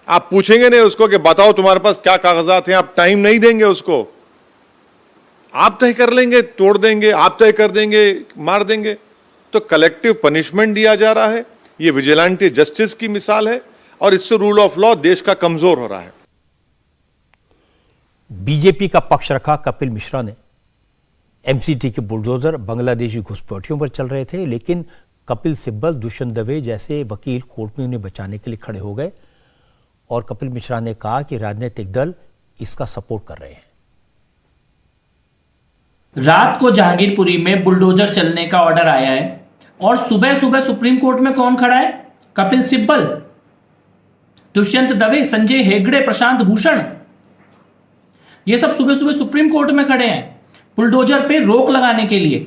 पूछेंगे नहीं उसको कि बताओ तुम्हारे पास क्या कागजात हैं, आप टाइम नहीं देंगे उसको। आप तय कर लेंगे, तोड़ देंगे, आप तय कर देंगे, मार देंगे। तो कलेक्टिव पनिशमेंट दिया जा रहा है। ये विजिलेंटी जस्टिस की मिसाल है और इससे रूल ऑफ लॉ देश का कमजोर हो रहा है। बीजेपी का पक्ष रखा कपिल मिश्रा ने। एमसीटी के बुलडोजर बांग्लादेशी घुसपैठियों पर चल रहे थे, लेकिन कपिल सिब्बल, दुष्यंत दवे जैसे वकील कोर्ट में उन्हें बचाने के लिए खड़े हो गए और कपिल मिश्रा ने कहा कि राजनीतिक दल इसका सपोर्ट कर रहे हैं। रात को जहांगीरपुरी में बुलडोजर चलने का ऑर्डर आया है और सुबह सुबह सुप्रीम कोर्ट में कौन खड़ा है? कपिल सिब्बल, दुष्यंत दवे, संजय हेगड़े, प्रशांत भूषण, ये सब सुबह सुबह सुप्रीम कोर्ट में खड़े हैं बुलडोजर पे रोक लगाने के लिए।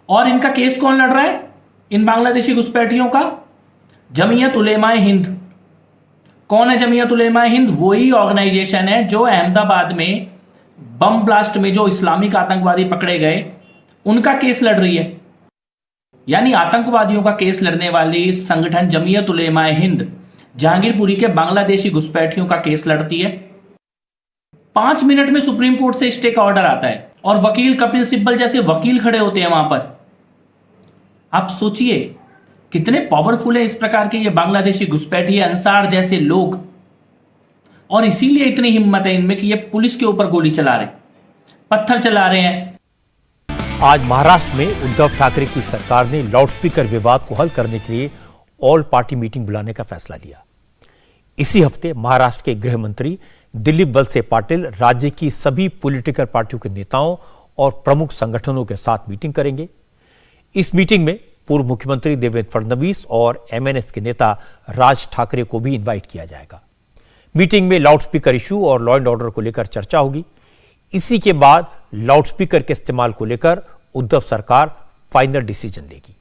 और इनका केस कौन लड़ रहा है? इन बांग्लादेशी घुसपैठियों का जमीयत उलेमाए हिंद। कौन है जमीयत उलेमाए हिंद? वही ऑर्गेनाइजेशन है जो अहमदाबाद में बम ब्लास्ट में जो इस्लामिक आतंकवादी पकड़े गए उनका केस लड़ रही है। यानी आतंकवादियों का केस लड़ने वाली संगठन जमीयत उलेमाए हिंद जहांगीरपुरी के बांग्लादेशी घुसपैठियों का केस लड़ती है। 5 मिनट में सुप्रीम कोर्ट से स्टे का ऑर्डर आता है और वकील कपिल सिब्बल जैसे वकील खड़े होते हैं वहां पर। आप सोचिए कितने पावरफुल है इस प्रकार के ये बांग्लादेशी घुसपैठी, अंसार जैसे लोग, और इसीलिए इतनी हिम्मत है इनमें कि ये पुलिस के ऊपर गोली चला रहे, पत्थर चला रहे हैं। आज महाराष्ट्र में उद्धव ठाकरे की सरकार ने लाउडस्पीकर विवाद को हल करने के लिए ऑल पार्टी मीटिंग बुलाने का फैसला लिया। इसी हफ्ते महाराष्ट्र के गृह मंत्री दिलीप वलसे पाटिल राज्य की सभी पॉलिटिकल पार्टियों के नेताओं और प्रमुख संगठनों के साथ मीटिंग करेंगे। इस मीटिंग में पूर्व मुख्यमंत्री देवेंद्र फडणवीस और एमएनएस के नेता राज ठाकरे को भी इनवाइट किया जाएगा। मीटिंग में लाउडस्पीकर इशू और लॉ एंड ऑर्डर को लेकर चर्चा होगी। इसी के बाद लाउडस्पीकर के इस्तेमाल को लेकर उद्धव सरकार फाइनल डिसीजन लेगी।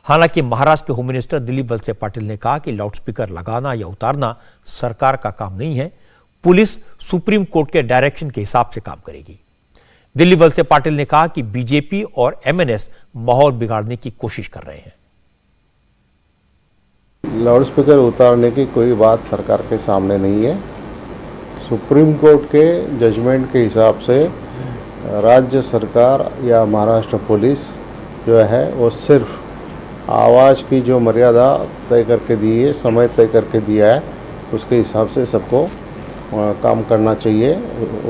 हालांकि महाराष्ट्र के होम मिनिस्टर दिलीप वलसे पाटिल ने कहा कि लाउडस्पीकर लगाना या उतारना सरकार का काम नहीं है, पुलिस सुप्रीम कोर्ट के डायरेक्शन के हिसाब से काम करेगी। दिलीप वलसे पाटिल ने कहा कि बीजेपी और एमएनएस माहौल बिगाड़ने की कोशिश कर रहे हैं। लाउडस्पीकर उतारने की कोई बात सरकार के सामने नहीं है। सुप्रीम कोर्ट के जजमेंट के हिसाब से राज्य सरकार या महाराष्ट्र पुलिस जो है वो सिर्फ आवाज़ की जो मर्यादा तय करके दी है, समय तय करके दिया है, उसके हिसाब से सबको काम करना चाहिए।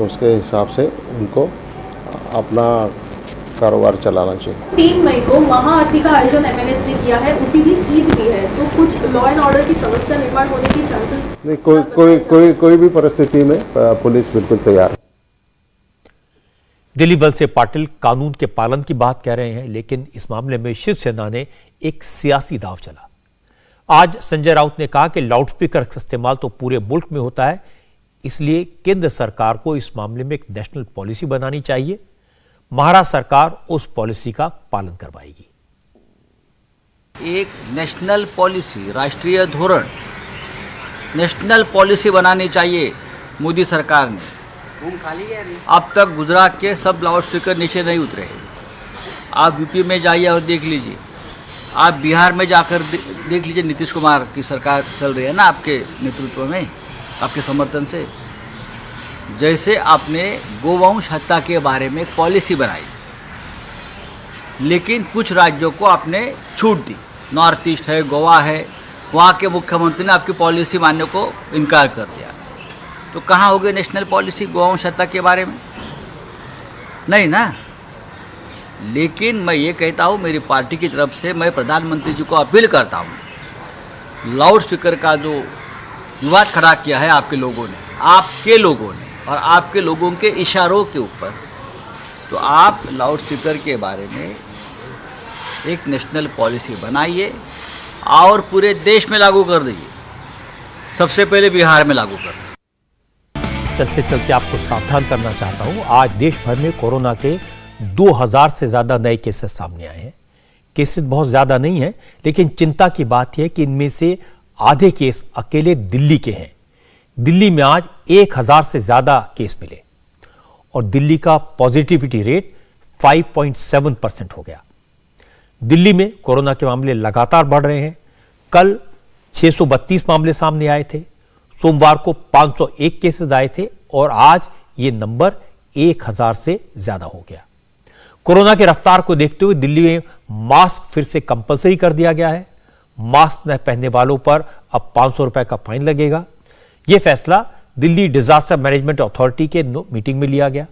उसके हिसाब से उनको अपना कारोबार चलाना चाहिए। 3 मई को महाआरती का आयोजन एमएनएस ने किया है, उसी दिन ईद भी है, तो कुछ लॉ एंड ऑर्डर की समस्या निर्माण होने की चांसेस नहीं, कोई भी परिस्थिति में पुलिस बिल्कुल तैयार है। दिल्ली वलसे पाटिल कानून के पालन की बात कह रहे हैं, लेकिन इस मामले में शिवसेना ने एक सियासी दांव चला। आज संजय राउत ने कहा कि लाउडस्पीकर का इस्तेमाल तो पूरे मुल्क में होता है, इसलिए केंद्र सरकार को इस मामले में एक नेशनल पॉलिसी बनानी चाहिए। महाराष्ट्र सरकार उस पॉलिसी का पालन करवाएगी। एक नेशनल पॉलिसी, राष्ट्रीय धोरण, नेशनल पॉलिसी बनानी चाहिए मोदी सरकार ने। अब तक गुजरात के सब लाउड स्पीकर नीचे नहीं उतरे। आप यूपी में जाइए और देख लीजिए, आप बिहार में जाकर देख लीजिए, नीतीश कुमार की सरकार चल रही है ना आपके नेतृत्व में, आपके समर्थन से। जैसे आपने गोवंश हत्या के बारे में एक पॉलिसी बनाई, लेकिन कुछ राज्यों को आपने छूट दी, नॉर्थ ईस्ट है, गोवा है, वहाँ के मुख्यमंत्री ने आपकी पॉलिसी मानने को इनकार कर दिया। तो कहाँ हो गई नेशनल पॉलिसी गोवंश हत्या के बारे में? नहीं ना। लेकिन मैं ये कहता हूँ, मेरी पार्टी की तरफ से मैं प्रधानमंत्री जी को अपील करता हूँ, लाउड स्पीकर का जो विवाद खड़ा किया है आपके लोगों ने और आपके लोगों के इशारों के ऊपर, तो आप लाउड स्पीकर के बारे में एक नेशनल पॉलिसी बनाइए और पूरे देश में लागू कर दीजिए। सबसे पहले बिहार में लागू कर। चलते चलते आपको सावधान करना चाहता हूं, आज देश भर में कोरोना के 2000 से ज्यादा नए केसेस सामने आए हैं। केसेस बहुत ज्यादा नहीं है, लेकिन चिंता की बात यह है कि इनमें से आधे केस अकेले दिल्ली के हैं। दिल्ली में आज 1000 से ज्यादा केस मिले और दिल्ली का पॉजिटिविटी रेट 5.7% हो गया। दिल्ली में कोरोना के मामले लगातार बढ़ रहे हैं। कल 632 मामले सामने आए थे, सोमवार को 501 केसेस आए थे और आज ये नंबर 1000 से ज्यादा हो गया। कोरोना की रफ्तार को देखते हुए दिल्ली में मास्क फिर से कंपलसरी कर दिया गया है। मास्क न पहनने वालों पर अब 500 रुपए का फाइन लगेगा। यह फैसला दिल्ली डिजास्टर मैनेजमेंट अथॉरिटी के मीटिंग में लिया गया।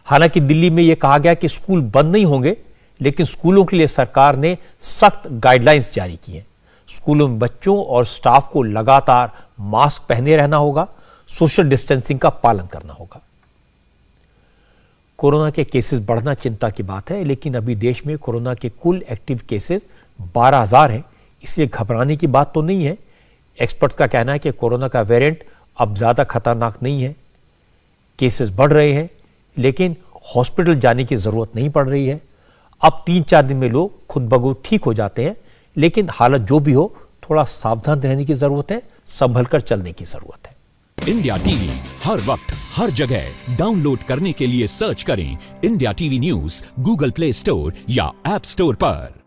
हालांकि दिल्ली में यह कहा गया कि स्कूल बंद नहीं होंगे, लेकिन स्कूलों के लिए सरकार ने सख्त गाइडलाइंस जारी की हैं। स्कूलों में बच्चों और स्टाफ को लगातार मास्क पहने रहना होगा, सोशल डिस्टेंसिंग का पालन करना होगा। कोरोना के केसेस बढ़ना चिंता की बात है, लेकिन अभी देश में कोरोना के कुल एक्टिव केसेस 12,000 हैं, इसलिए घबराने की बात तो नहीं है। एक्सपर्ट्स का कहना है कि कोरोना का वेरिएंट अब ज्यादा खतरनाक नहीं है। केसेस बढ़ रहे हैं, लेकिन हॉस्पिटल जाने की जरूरत नहीं पड़ रही है। अब 3-4 दिन में लोग खुद ब खुद ठीक हो जाते हैं, लेकिन हालत जो भी हो, थोड़ा सावधान रहने की जरूरत है, संभल कर चलने की जरूरत है। इंडिया टीवी हर वक्त हर जगह डाउनलोड करने के लिए सर्च करें India TV news Google play store या ऐप स्टोर पर।